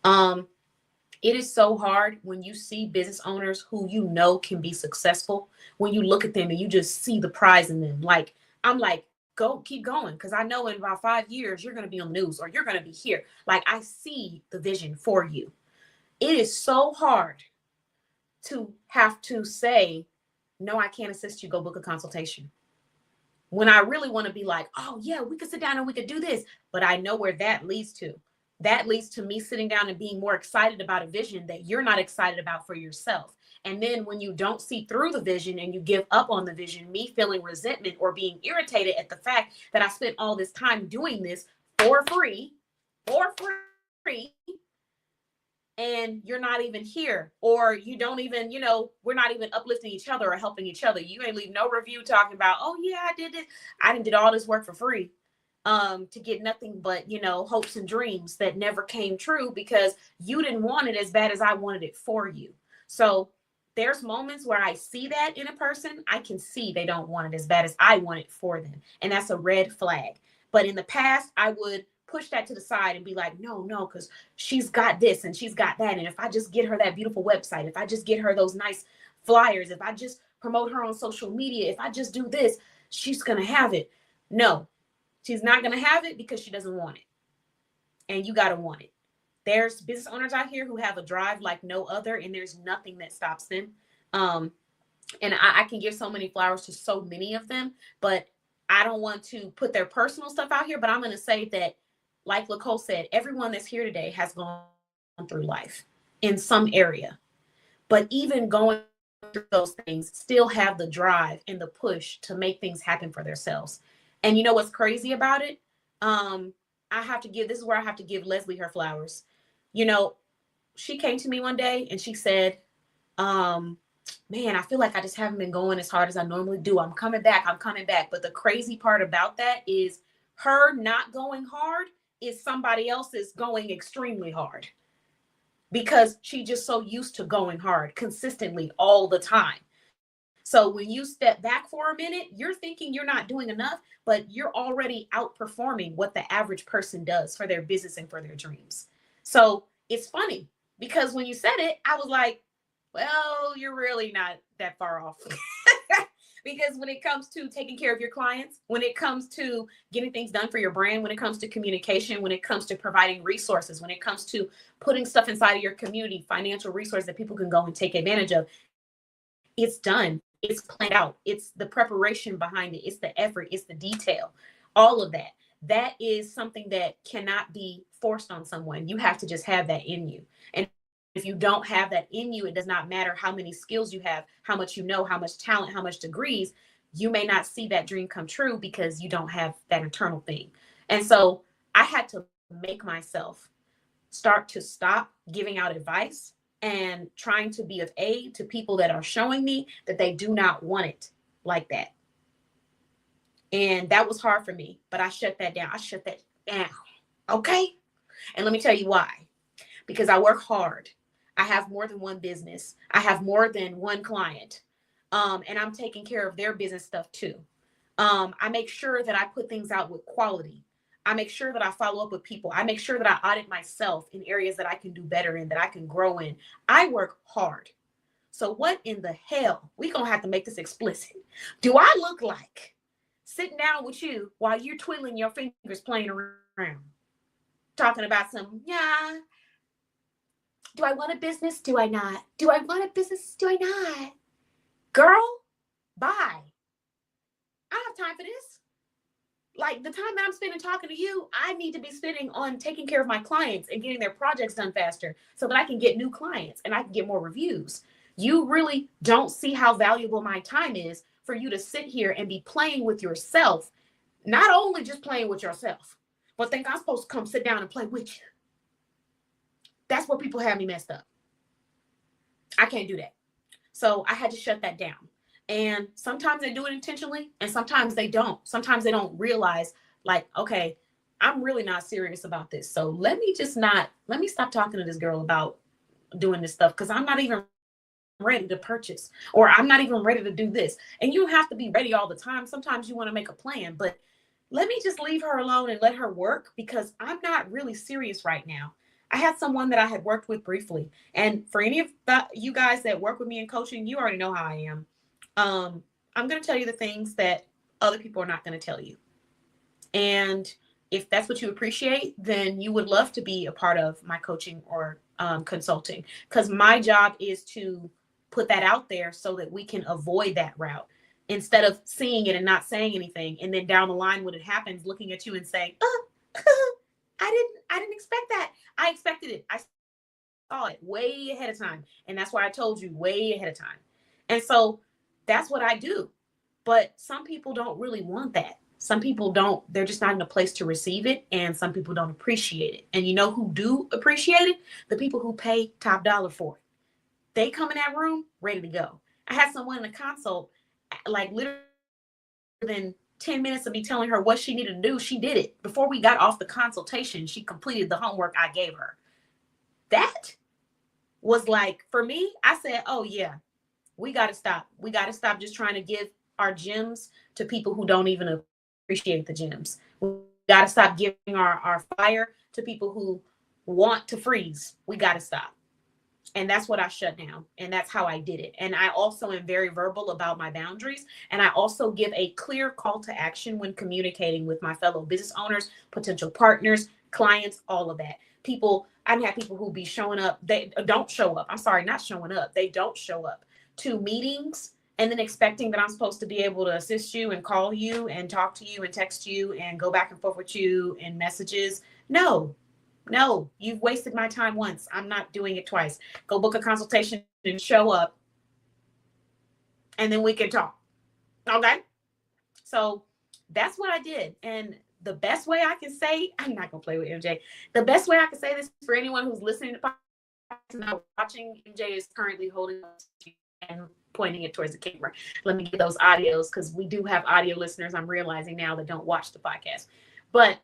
It is so hard when you see business owners who you know can be successful, when you look at them and you just see the prize in them. Like, I'm like, go, keep going. Because I know in about 5 years, you're going to be on the news or you're going to be here. Like, I see the vision for you. It is so hard to have to say, no, I can't assist you. Go book a consultation. When I really want to be like, oh, yeah, we could sit down and we could do this. But I know where that leads to. That leads to me sitting down and being more excited about a vision that you're not excited about for yourself. And then when you don't see through the vision and you give up on the vision, me feeling resentment or being irritated at the fact that I spent all this time doing this for free, and you're not even here, or you don't even, we're not even uplifting each other or helping each other. You ain't leave no review talking about, oh yeah, I did it. I did all this work for free. To get nothing but, hopes and dreams that never came true because you didn't want it as bad as I wanted it for you. So there's moments where I see that in a person, I can see they don't want it as bad as I want it for them. And that's a red flag. But in the past, I would push that to the side and be like, no, because she's got this and she's got that. And if I just get her that beautiful website, if I just get her those nice flyers, if I just promote her on social media, if I just do this, she's going to have it. No. She's not going to have it because she doesn't want it. And you got to want it. There's business owners out here who have a drive like no other, and there's nothing that stops them. And I can give so many flowers to so many of them, but I don't want to put their personal stuff out here. But I'm going to say that, like Lacole said, everyone that's here today has gone through life in some area. But even going through those things, still have the drive and the push to make things happen for themselves. And you know what's crazy about it? This is where I have to give Leslie her flowers. She came to me one day and she said, man, I feel like I just haven't been going as hard as I normally do. I'm coming back. But the crazy part about that is her not going hard is somebody else's going extremely hard because she's just so used to going hard consistently all the time. So when you step back for a minute, you're thinking you're not doing enough, but you're already outperforming what the average person does for their business and for their dreams. So it's funny because when you said it, I was like, well, you're really not that far off. Because when it comes to taking care of your clients, when it comes to getting things done for your brand, when it comes to communication, when it comes to providing resources, when it comes to putting stuff inside of your community, financial resources that people can go and take advantage of, it's done. It's planned out. It's the preparation behind it. It's the effort. It's the detail. All of that. That is something that cannot be forced on someone. You have to just have that in you. And if you don't have that in you, it does not matter how many skills you have, how much you know, how much talent, how much degrees, you may not see that dream come true because you don't have that internal thing. And so I had to make myself start to stop giving out advice and trying to be of aid to people that are showing me that they do not want it like that. And that was hard for me, but I shut that down. Okay. And let me tell you why. Because I work hard. I have more than one business. I have more than one client. And I'm taking care of their business stuff too. I make sure that I put things out with quality. I make sure that I follow up with people. I make sure that I audit myself in areas that I can do better in, that I can grow in. I work hard. So what in the hell? We're going to have to make this explicit. Do I look like sitting down with you while you're twiddling your fingers playing around? Talking about some, yeah. Do I want a business? Do I not? Do I want a business? Do I not? Girl, bye. I don't have time for this. Like the time that I'm spending talking to you, I need to be spending on taking care of my clients and getting their projects done faster so that I can get new clients and I can get more reviews. You really don't see how valuable my time is for you to sit here and be playing with yourself. Not only just playing with yourself, but think I'm supposed to come sit down and play with you. That's where people have me messed up. I can't do that. So I had to shut that down. And sometimes they do it intentionally and sometimes they don't. Sometimes they don't realize like, okay, I'm really not serious about this. So let me stop talking to this girl about doing this stuff because I'm not even ready to purchase, or I'm not even ready to do this. And you don't have to be ready all the time. Sometimes you want to make a plan, but let me just leave her alone and let her work because I'm not really serious right now. I had someone that I had worked with briefly. And for any of you guys that work with me in coaching, you already know how I am. I'm going to tell you the things that other people are not going to tell you. And if that's what you appreciate, then you would love to be a part of my coaching or consulting, because my job is to put that out there so that we can avoid that route instead of seeing it and not saying anything. And then down the line, when it happens, looking at you and saying, oh, I didn't expect that. I expected it. I saw it way ahead of time. And that's why I told you way ahead of time. And so that's what I do. But some people don't really want that. Some people don't, they're just not in a place to receive it. And some people don't appreciate it. And you know who do appreciate it? The people who pay top dollar for it. They come in that room ready to go. I had someone in a consult, like literally within 10 minutes of me telling her what she needed to do, she did it. Before we got off the consultation, she completed the homework I gave her. That was like, for me, I said, oh yeah, we got to stop. We got to stop just trying to give our gems to people who don't even appreciate the gems. We got to stop giving our fire to people who want to freeze. We got to stop. And that's what I shut down. And that's how I did it. And I also am very verbal about my boundaries. And I also give a clear call to action when communicating with my fellow business owners, potential partners, clients, all of that. People, I've had people who be showing up. They don't show up. I'm sorry, not showing up. They don't show up to meetings and then expecting that I'm supposed to be able to assist you and call you and talk to you and text you and go back and forth with you in messages. No, you've wasted my time once. I'm not doing it twice. Go book a consultation and show up, and then we can talk. Okay? So that's what I did. And the best way I can say, I'm not going to play with MJ. The best way I can say this for anyone who's listening to podcasts and not watching, MJ is currently holding and pointing it towards the camera. Let me get those audios because we do have audio listeners, I'm realizing now, that don't watch the podcast. But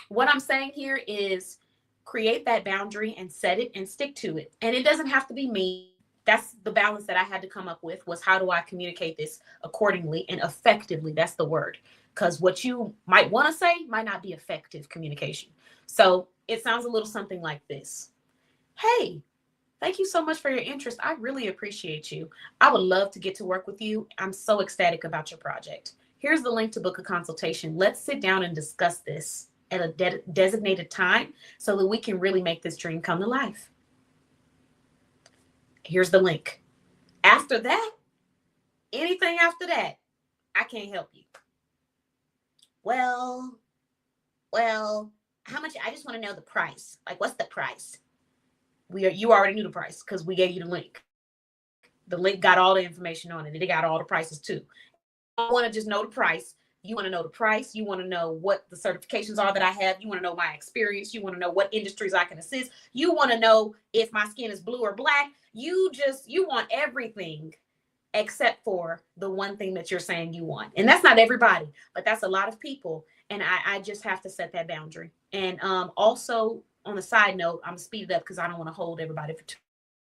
what I'm saying here is create that boundary and set it and stick to it. And it doesn't have to be me. That's the balance that I had to come up with, was how do I communicate this accordingly and effectively? That's the word. Because what you might want to say might not be effective communication. So it sounds a little something like this. Hey, thank you so much for your interest. I really appreciate you. I would love to get to work with you. I'm so ecstatic about your project. Here's the link to book a consultation. Let's sit down and discuss this at a designated time so that we can really make this dream come to life. Here's the link. After that, anything after that, I can't help you. Well, how much? I just want to know the price. Like, what's the price? You already knew the price because we gave you the link. The link got all the information on it. It got all the prices too. I want to just know the price. You want to know the price. You want to know what the certifications are that I have. You want to know my experience. You want to know what industries I can assist. You want to know if my skin is blue or black. You want everything except for the one thing that you're saying you want. And that's not everybody, but that's a lot of people. And I just have to set that boundary. And also on the side note, I'm speeding up because I don't want to hold everybody for too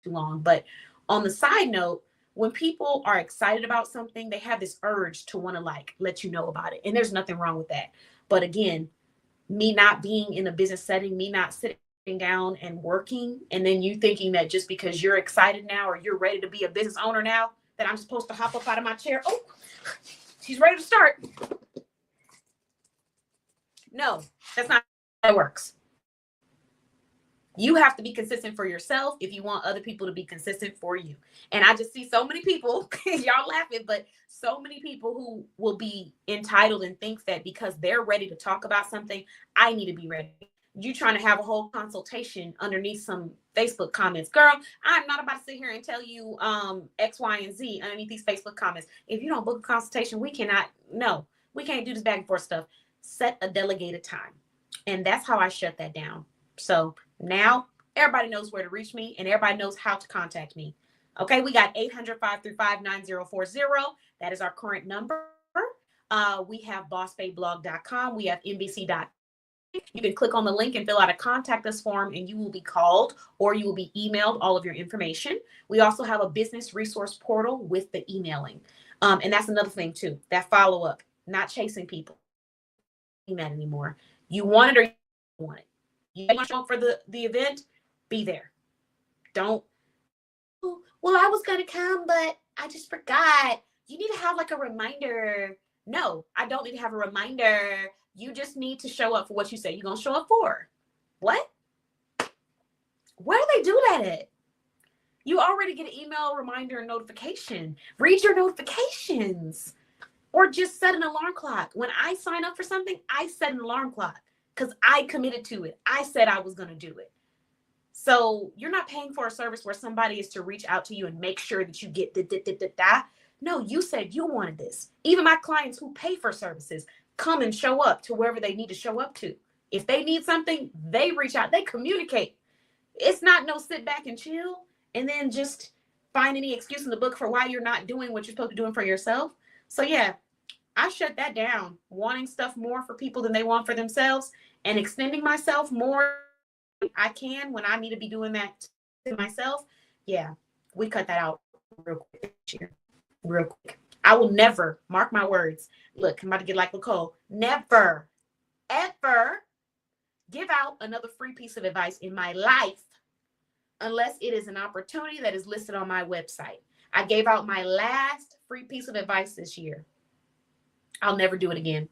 long. But on the side note, when people are excited about something, they have this urge to want to let you know about it. And there's nothing wrong with that. But again, me not being in a business setting, me not sitting down and working, and then you thinking that just because you're excited now or you're ready to be a business owner now, that I'm supposed to hop up out of my chair. Oh, she's ready to start. No, that's not how it works. You have to be consistent for yourself if you want other people to be consistent for you. And I just see so many people, y'all laughing, but so many people who will be entitled and think that because they're ready to talk about something, I need to be ready. You trying to have a whole consultation underneath some Facebook comments. Girl, I'm not about to sit here and tell you X, Y, and Z underneath these Facebook comments. If you don't book a consultation, we can't do this back and forth stuff. Set a delegated time. And that's how I shut that down. So now everybody knows where to reach me and everybody knows how to contact me. Okay, we got 800-535-9040. That is our current number. We have bossbabeblog.com. We have NBC.com. You can click on the link and fill out a contact us form, and you will be called or you will be emailed all of your information. We also have a business resource portal with the emailing. And that's another thing too, that follow-up, not chasing people that anymore. You want it or you don't want it. You want to show up for the event, be there. Don't, well, I was going to come, but I just forgot. You need to have like a reminder. No, I don't need to have a reminder. You just need to show up for what you say you're going to show up for. What? Where do they do that at? You already get an email reminder and notification. Read your notifications or just set an alarm clock. When I sign up for something, I set an alarm clock because I committed to it. I said I was going to do it. So you're not paying for a service where somebody is to reach out to you and make sure that you get that. No, you said you wanted this. Even my clients who pay for services come and show up to wherever they need to show up to. If they need something, they reach out, they communicate. It's not no sit back and chill and then just find any excuse in the book for why you're not doing what you're supposed to be doing for yourself. So yeah, I shut that down, wanting stuff more for people than they want for themselves and extending myself more I can when I need to be doing that to myself. Yeah, we cut that out real quick this year. Real quick. I will never, mark my words. Look, I'm about to get like Lacole. Never, ever give out another free piece of advice in my life unless it is an opportunity that is listed on my website. I gave out my last free piece of advice this year. I'll never do it again.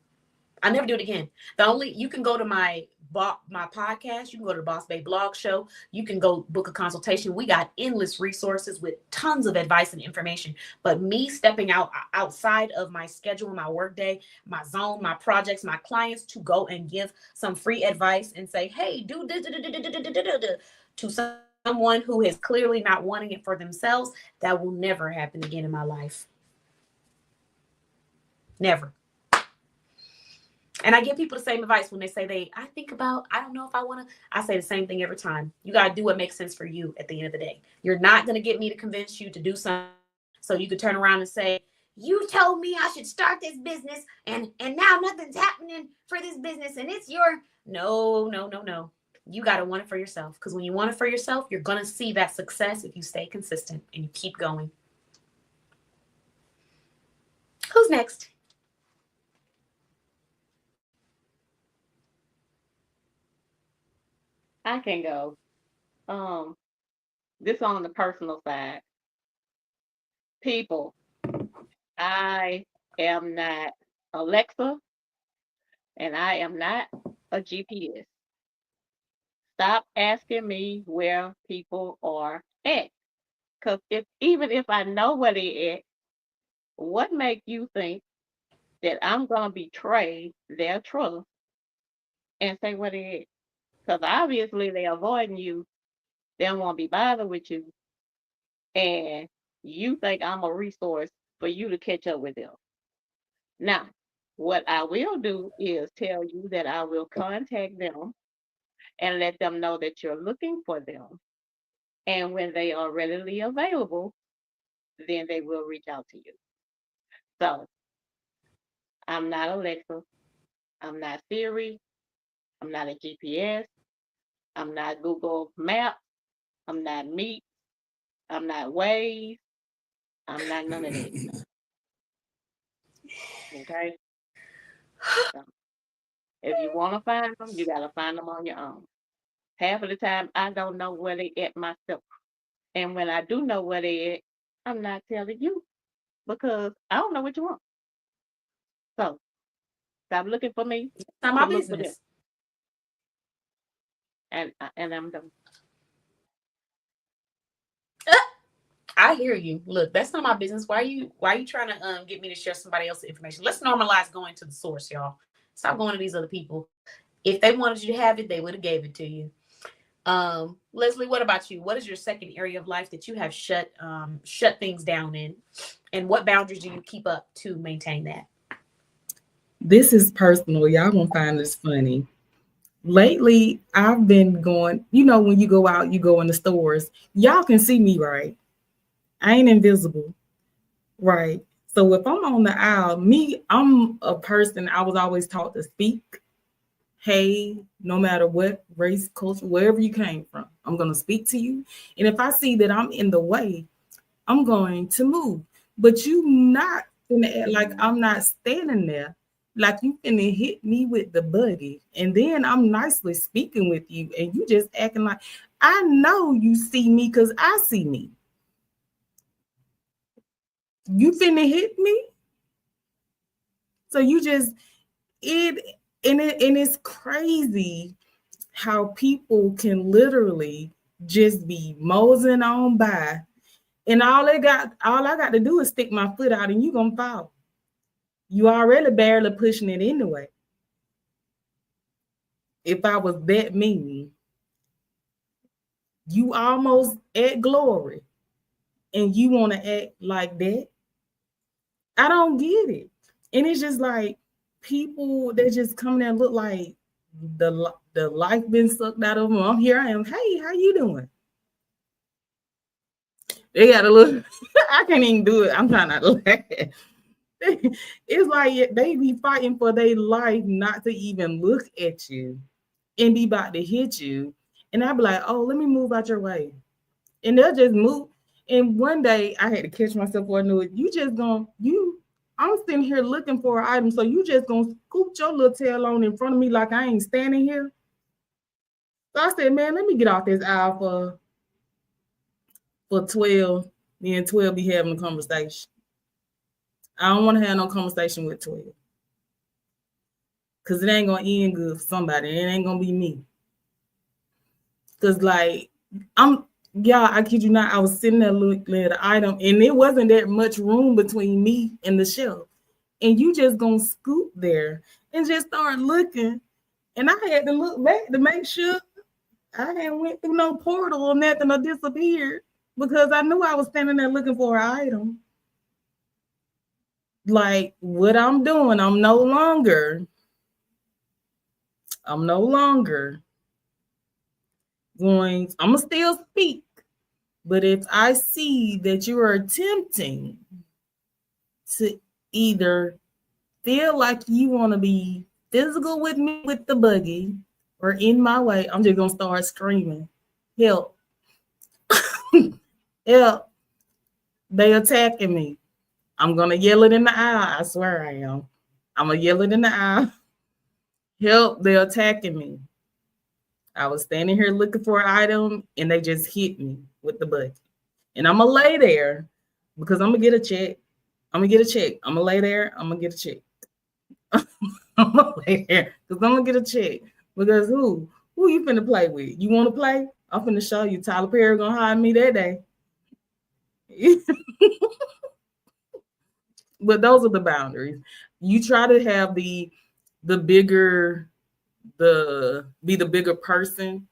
I'll never do it again. You can go to my podcast. You can go to the Boss Babe blog show. You can go book a consultation. We got endless resources with tons of advice and information. But me stepping outside of my schedule, my workday, my zone, my projects, my clients to go and give some free advice and say, hey, do this to someone who is clearly not wanting it for themselves, that will never happen again in my life. Never. And I give people the same advice when they say I don't know if I want to. I say the same thing every time. You got to do what makes sense for you at the end of the day. You're not going to get me to convince you to do something so you could turn around and say, you told me I should start this business and now nothing's happening for this business and it's your. No. You got to want it for yourself, because when you want it for yourself, you're going to see that success if you stay consistent and you keep going. Who's next? I can go. This on the personal side. People, I am not Alexa and I am not a GPS. Stop asking me where people are at. Because even if I know where they're at, what makes you think that I'm going to betray their trust and say where they're at? Because obviously they're avoiding you. They don't want to be bothered with you. And you think I'm a resource for you to catch up with them. Now, what I will do is tell you that I will contact them and let them know that you're looking for them. And when they are readily available, then they will reach out to you. So I'm not Alexa. I'm not Siri. I'm not a GPS. I'm not Google Maps. I'm not Meet. I'm not Waze. I'm not none of that. Okay? So if you want to find them, you got to find them on your own. Half of the time, I don't know where they at myself. And when I do know where they at, I'm not telling you because I don't know what you want. So stop looking for me. It's not my business. And I'm done. I hear you. Look, that's not my business. Why are you trying to get me to share somebody else's information? Let's normalize going to the source, y'all. Stop going to these other people. If they wanted you to have it, they would have gave it to you. Leslie, what about you? What is your second area of life that you have shut things down in? And what boundaries do you keep up to maintain that? This is personal. Y'all gonna find this funny. Lately, I've been going, when you go out, you go in the stores, y'all can see me, right? I ain't invisible, right? So if I'm on the aisle, I'm a person, I was always taught to speak hey, no matter what race, culture, wherever you came from, I'm going to speak to you. And if I see that I'm in the way, I'm going to move. But you not finna act like I'm not standing there. Like you finna hit me with the buddy. And then I'm nicely speaking with you. And you just acting like I know you see me because I see me. You finna hit me. So you just it's crazy how people can literally just be moseying on by. And all I got to do is stick my foot out and you gonna fall. You already barely pushing it anyway. If I was that mean, you almost at glory and you want to act like that. I don't get it. And it's just like people that just come there and look like the life been sucked out of them. I'm here I am. Hey, how you doing? They got to look. I can't even do it. I'm trying not to laugh. It's like they be fighting for their life not to even look at you and be about to hit you. And I'll be like, oh, let me move out your way. And they'll just move. And one day I had to catch myself before I knew it. I'm sitting here looking for an item. So you just gonna scoop your little tail on in front of me like I ain't standing here. So I said, man, let me get off this aisle for 12. Me and 12 be having a conversation. I don't want to have no conversation with 12. Because it ain't going to end good for somebody. It ain't going to be me. Because, like, I kid you not, I was sitting there looking at the item, and it wasn't that much room between me and the shelf. And you just going to scoop there and just start looking. And I had to look back to make sure I hadn't went through no portal or nothing or disappeared because I knew I was standing there looking for an item. Like, what I'm doing, I'm no longer going, I'm going to still speak. But if I see that you are attempting to either feel like you want to be physical with me with the buggy or in my way, I'm just going to start screaming, help, help. They attacking me. I'm going to yell it in the eye. I swear I am. I'm going to yell it in the eye. Help, they're attacking me. I was standing here looking for an item and they just hit me with the bucket. And I'm going to lay there because I'm going to get a check. I'm going to get a check. I'm going to lay there. I'm going to get a check. I'm going to lay there because I'm going to get a check. Because who you finna play with? You want to play? I'm finna show you. Tyler Perry going to hire me that day. But those are the boundaries. You try to have be the bigger person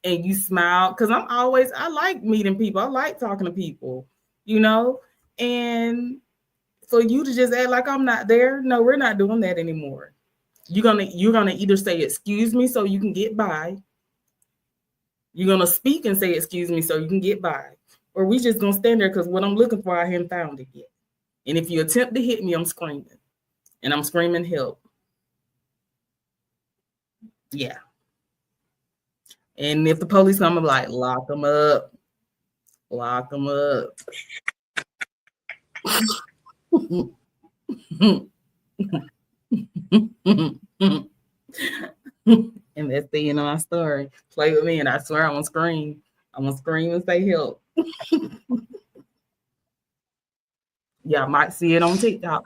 and you smile because I like meeting people. I like talking to people, and for you to just act like I'm not there. No, we're not doing that anymore. You're gonna either say excuse me so you can get by. You're gonna speak and say excuse me so you can get by, or we just gonna stand there because what I'm looking for I haven't found it yet. And if you attempt to hit me, I'm screaming, and I'm screaming help. Yeah. And if the police come, I'm like, lock them up. Lock them up. And that's the end of my story. Play with me, and I swear I'm gonna scream. I'm gonna scream and say help. Y'all might see it on TikTok.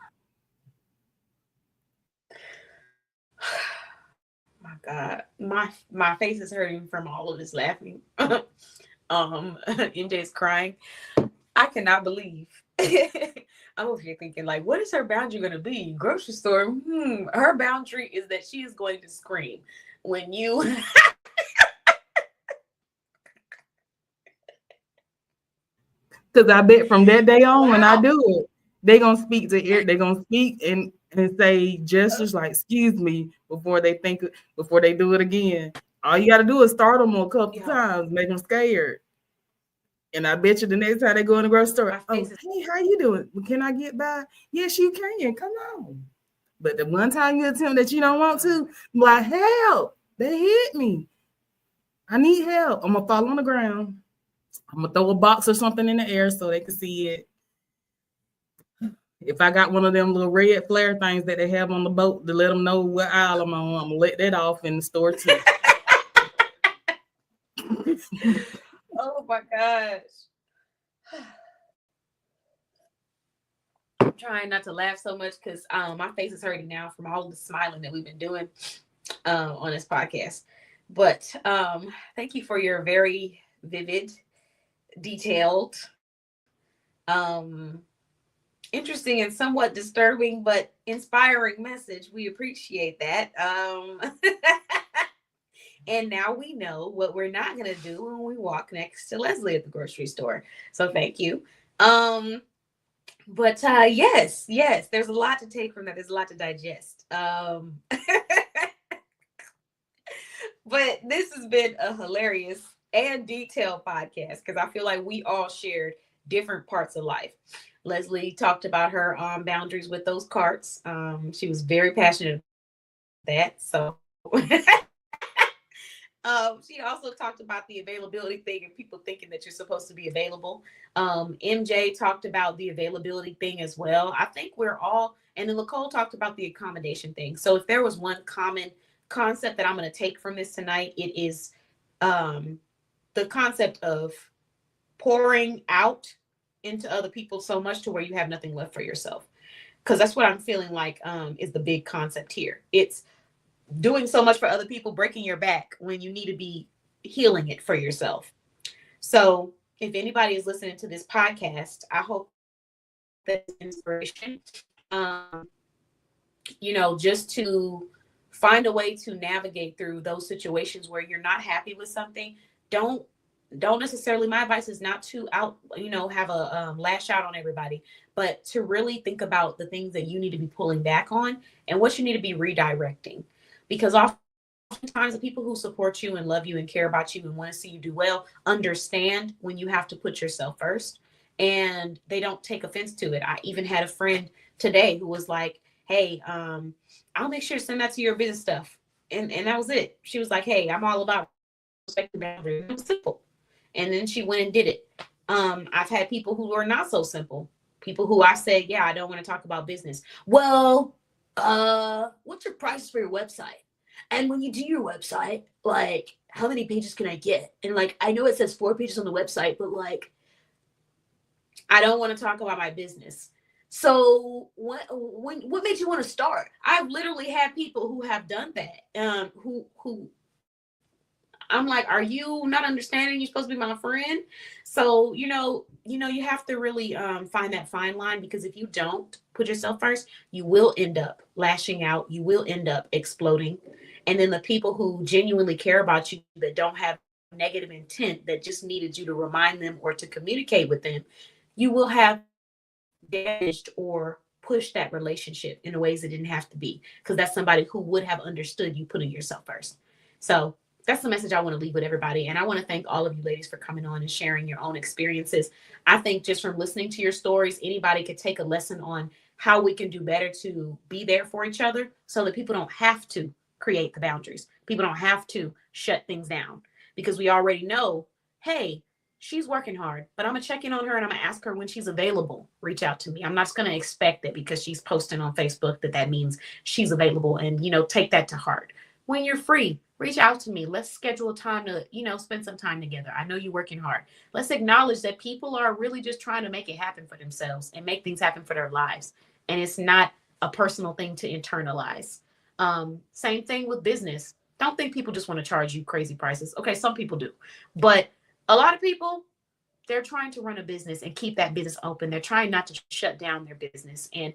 My God, my face is hurting from all of this laughing. MJ's crying. I cannot believe. I'm over here thinking, like, what is her boundary going to be? Grocery store. Her boundary is that she is going to scream when you. Because I bet from that day on, when I do it, they're gonna speak to ear. They're gonna speak and say gestures like "excuse me" before they do it again. All you got to do is start them a couple times, make them scared. And I bet you the next time they go in the grocery store, hey, how you doing? Can I get by? Yes, you can. Come on. But the one time you attempt that you don't want to, I'm like, help, they hit me. I need help. I'm gonna fall on the ground. I'm gonna throw a box or something in the air so they can see it. If I got one of them little red flare things that they have on the boat to let them know what aisle I'm on, I'm gonna let that off in the store too. Oh my gosh. I'm trying not to laugh so much because my face is hurting now from all the smiling that we've been doing on this podcast. But thank you for your very vivid, detailed, interesting and somewhat disturbing but inspiring message. We appreciate that. And now we know what we're not going to do when we walk next to Leslie at the grocery store. So thank you. But yes, there's a lot to take from that. There's a lot to digest. But this has been a hilarious and detailed podcast because I feel like we all shared different parts of life. Leslie talked about her boundaries with those carts. She was very passionate about that. So she also talked about the availability thing and people thinking that you're supposed to be available. MJ talked about the availability thing as well. I think we're all, and then Lacole talked about the accommodation thing. So if there was one common concept that I'm going to take from this tonight, it is the concept of pouring out into other people so much to where you have nothing left for yourself. Because that's what I'm feeling like is the big concept here. It's doing so much for other people, breaking your back when you need to be healing it for yourself. So if anybody is listening to this podcast, I hope that's inspiration. Just to find a way to navigate through those situations where you're not happy with something. Don't necessarily, my advice is not to have a lash out on everybody, but to really think about the things that you need to be pulling back on and what you need to be redirecting. Because oftentimes the people who support you and love you and care about you and want to see you do well understand when you have to put yourself first, and they don't take offense to it. I even had a friend today who was like, hey, I'll make sure to send that to your business stuff. And that was it. She was like, hey, I'm all about respecting boundaries. It was simple. And then she went and did it. I've had people who are not so simple. People who I said, yeah, I don't want to talk about business. Well, what's your price for your website? And when you do your website, like, how many pages can I get? And like, I know it says 4 pages on the website, but like, I don't want to talk about my business. So what made you want to start? I've literally had people who have done that. Who I'm like, are you not understanding? You're supposed to be my friend. So, you have to really find that fine line, because if you don't put yourself first, you will end up lashing out. You will end up exploding. And then the people who genuinely care about you, that don't have negative intent, that just needed you to remind them or to communicate with them, you will have damaged or pushed that relationship in ways it didn't have to be, because that's somebody who would have understood you putting yourself first. So that's the message I want to leave with everybody. And I want to thank all of you ladies for coming on and sharing your own experiences. I think just from listening to your stories, anybody could take a lesson on how we can do better to be there for each other, so that people don't have to create the boundaries. People don't have to shut things down, because we already know, hey, she's working hard, but I'm going to check in on her and I'm going to ask her when she's available. Reach out to me. I'm not going to expect that because she's posting on Facebook that means she's available, and, take that to heart. When you're free, reach out to me. Let's schedule a time to, spend some time together. I know you're working hard. Let's acknowledge that people are really just trying to make it happen for themselves and make things happen for their lives. And it's not a personal thing to internalize. Same thing with business. Don't think people just want to charge you crazy prices. Okay, some people do. But a lot of people, they're trying to run a business and keep that business open. They're trying not to shut down their business. And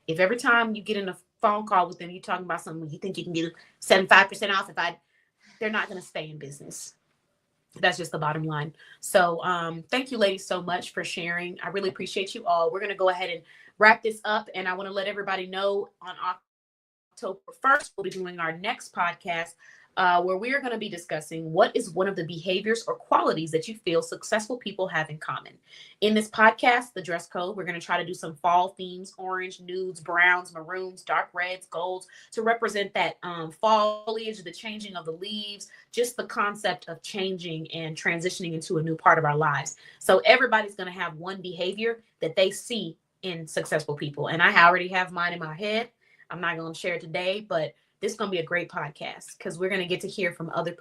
if every time you get in a phone call with them, you're talking about something, you think you can get 75% off, they're not going to stay in business. That's just the bottom line. So thank you, ladies, so much for sharing. I really appreciate you all. We're going to go ahead and wrap this up. And I want to let everybody know on October 1st, we'll be doing our next podcast where we are going to be discussing what is one of the behaviors or qualities that you feel successful people have in common. In this podcast, the dress code, we're going to try to do some fall themes: orange, nudes, browns, maroons, dark reds, golds, to represent that foliage, the changing of the leaves, just the concept of changing and transitioning into a new part of our lives. So everybody's going to have one behavior that they see in successful people. And I already have mine in my head. I'm not going to share it today, but this is going to be a great podcast because we're going to get to hear from other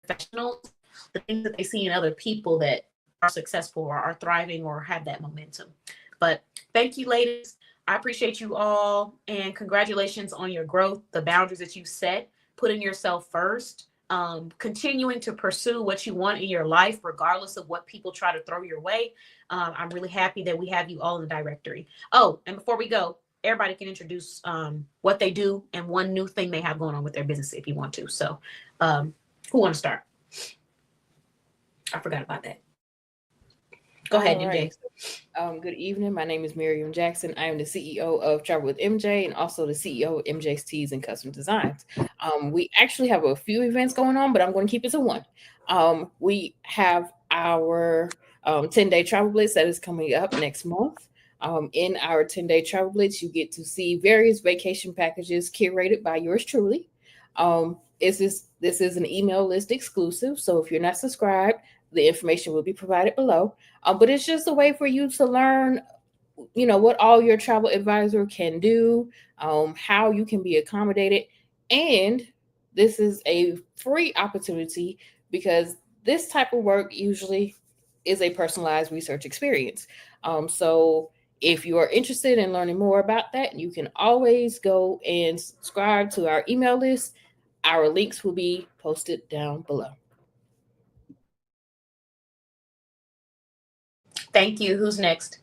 professionals, the things that they see in other people that are successful or are thriving or have that momentum. But thank you, ladies. I appreciate you all, and congratulations on your growth, the boundaries that you set, putting yourself first, continuing to pursue what you want in your life, regardless of what people try to throw your way. I'm really happy that we have you all in the directory. Oh, and before we go, everybody can introduce what they do and one new thing they have going on with their business if you want to. So who want to start? I forgot about that. Go ahead, MJ. Right. Good evening. My name is Miriam Jackson. I am the CEO of Travel with MJ and also the CEO of MJ's Tees and Custom Designs. We actually have a few events going on, but I'm going to keep it to one. We have our 10-day travel blitz that is coming up next month. In our 10-day travel blitz, you get to see various vacation packages curated by yours truly. This is an email list exclusive, so if you're not subscribed, the information will be provided below. But it's just a way for you to learn, what all your travel advisor can do, how you can be accommodated. And this is a free opportunity because this type of work usually is a personalized research experience. So if you are interested in learning more about that, you can always go and subscribe to our email list. Our links will be posted down below. Thank you. Who's next?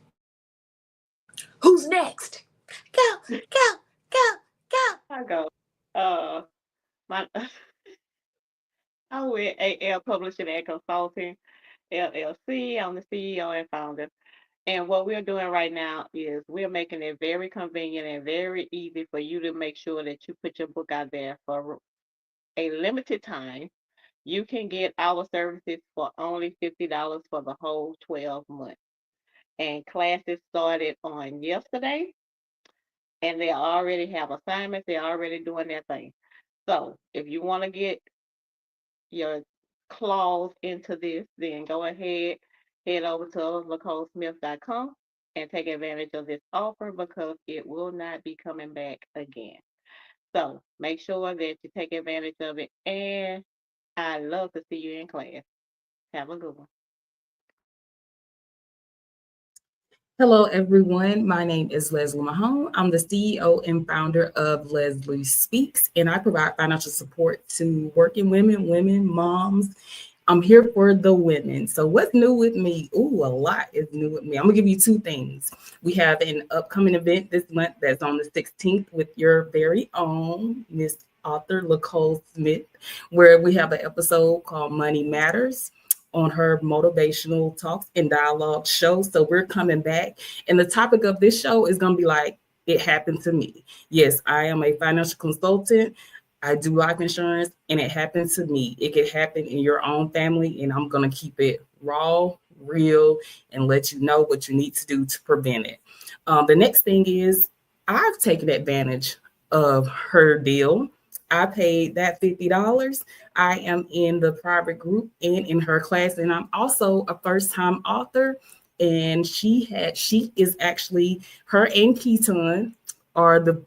Who's next? Go, go, go, go. I go. My I'm with AL Publishing and Consulting LLC. I'm the CEO and founder. And what we're doing right now is we're making it very convenient and very easy for you to make sure that you put your book out there for a limited time. You can get our services for only $50 for the whole 12 months. And classes started on yesterday, and they already have assignments. They're already doing their thing. So if you want to get your claws into this, then go ahead, head over to lacolesmith.com and take advantage of this offer because it will not be coming back again. So make sure that you take advantage of it, and I love to see you in class. Have a good one. Hello, everyone. My name is Leslie Mahone. I'm the CEO and founder of Leslie Speaks, and I provide financial support to working women, moms. I'm here for the women. So what's new with me? Ooh, a lot is new with me. I'm going to give you two things. We have an upcoming event this month that's on the 16th with your very own Miss Author Lacole Smith, where we have an episode called Money Matters on her motivational talks and dialogue show. So we're coming back. And the topic of this show is going to be like, it happened to me. Yes, I am a financial consultant. I do life insurance, and it happened to me. It could happen in your own family, and I'm going to keep it raw, real, and let you know what you need to do to prevent it. The next thing is I've taken advantage of her deal. I paid that $50. I am in the private group and in her class, and I'm also a first-time author. And she is actually, her and KeTohn are the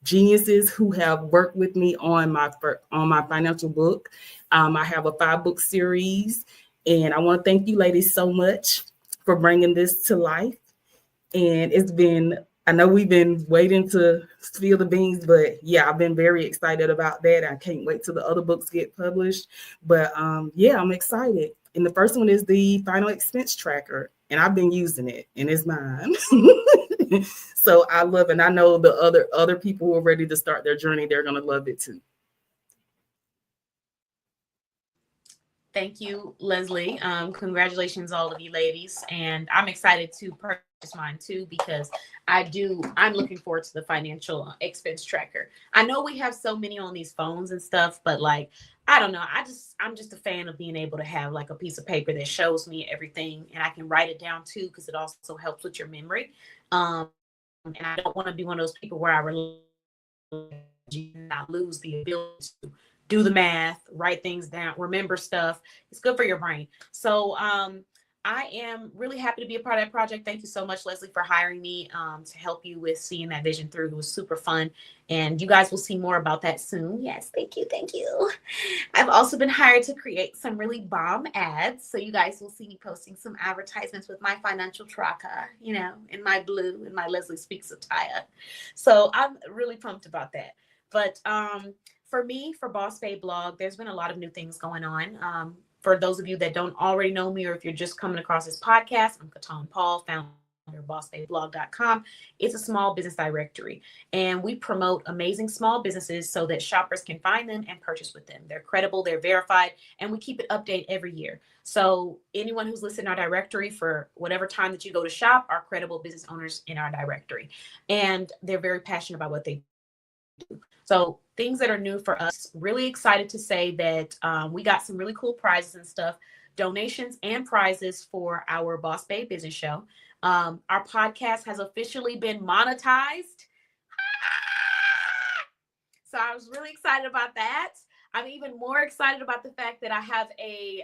geniuses who have worked with me on my financial book. I have a 5-book series, and I want to thank you, ladies, so much for bringing this to life. And I know we've been waiting to spill the beans, but yeah, I've been very excited about that. I can't wait till the other books get published. But yeah, I'm excited. And the first one is the Final Expense Tracker, and I've been using it, and it's mine. So I love it. And I know the other people who are ready to start their journey, they're going to love it too. Thank you, Leslie. Congratulations, all of you ladies. And I'm excited to purchase mine too, because I'm looking forward to the financial expense tracker. I know we have so many on these phones and stuff, but like, I don't know. I'm just a fan of being able to have like a piece of paper that shows me everything, and I can write it down too, because it also helps with your memory. And I don't want to be one of those people where not lose the ability to do the math, write things down, remember stuff. It's good for your brain. So I am really happy to be a part of that project. Thank you so much, Leslie, for hiring me to help you with seeing that vision through. It was super fun. And you guys will see more about that soon. Yes, thank you. Thank you. I've also been hired to create some really bomb ads. So you guys will see me posting some advertisements with my financial tracker, in my blue and my Leslie Speaks attire. So I'm really pumped about that. But for me, for Boss Babe Blog, there's been a lot of new things going on. For those of you that don't already know me, or if you're just coming across this podcast, I'm KeTohn Paul, founder of BossBabeBlog.com. It's a small business directory, and we promote amazing small businesses so that shoppers can find them and purchase with them. They're credible, they're verified, and we keep it updated every year. So anyone who's listed in our directory for whatever time that you go to shop are credible business owners in our directory, and they're very passionate about what they do. So things that are new for us, really excited to say that we got some really cool prizes and stuff, donations and prizes for our Boss Babe Business Show. Our podcast has officially been monetized. So I was really excited about that. I'm even more excited about the fact that I have a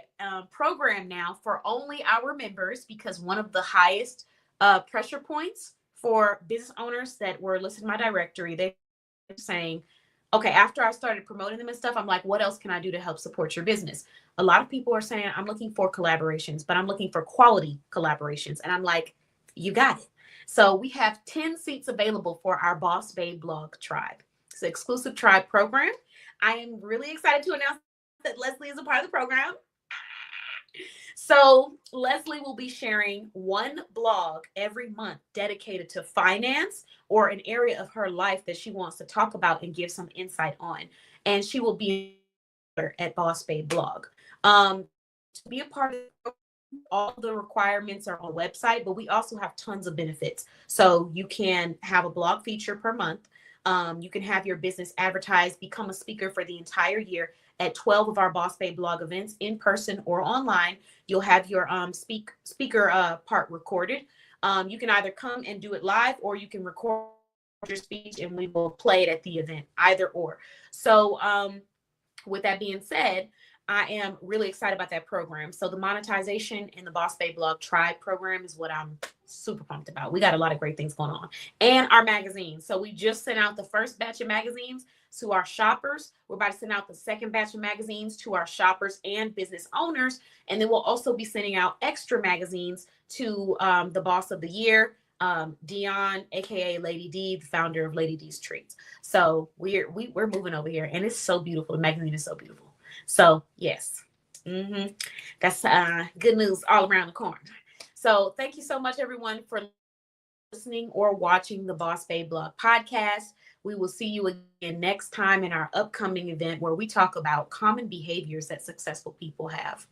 program now for only our members, because one of the highest pressure points for business owners that were listed in my directory, they saying, okay, after I started promoting them and stuff, I'm like, what else can I do to help support your business? A lot of people are saying, I'm looking for collaborations, but I'm looking for quality collaborations. And I'm like, you got it. So we have 10 seats available for our Boss Babe Blog Tribe. It's an exclusive tribe program. I am really excited to announce that Leslie is a part of the program. So Leslie will be sharing one blog every month dedicated to finance or an area of her life that she wants to talk about and give some insight on. And she will be at Boss Babe Blog. To be a part of all the requirements are on the website, but we also have tons of benefits. So you can have a blog feature per month. You can have your business advertised, become a speaker for the entire year at 12 of our Boss Babe Blog events, in person or online. You'll have your speaker part recorded. You can either come and do it live, or you can record your speech and we will play it at the event, either or. So with that being said, I am really excited about that program. So the monetization in the Boss Babe Blog Tribe program is what I'm super pumped about. We got a lot of great things going on. And our magazine. So we just sent out the first batch of magazines to our shoppers. We're about to send out the second batch of magazines to our shoppers and business owners. And then we'll also be sending out extra magazines to the Boss of the Year, Dion, aka Lady D, the founder of Lady D's Treats. So we're moving over here, and it's so beautiful. The magazine is so beautiful. So yes, that's good news all around the corner. So thank you so much, everyone, for listening or watching the Boss Babe Blog podcast. We will see you again next time in our upcoming event, where we talk about common behaviors that successful people have.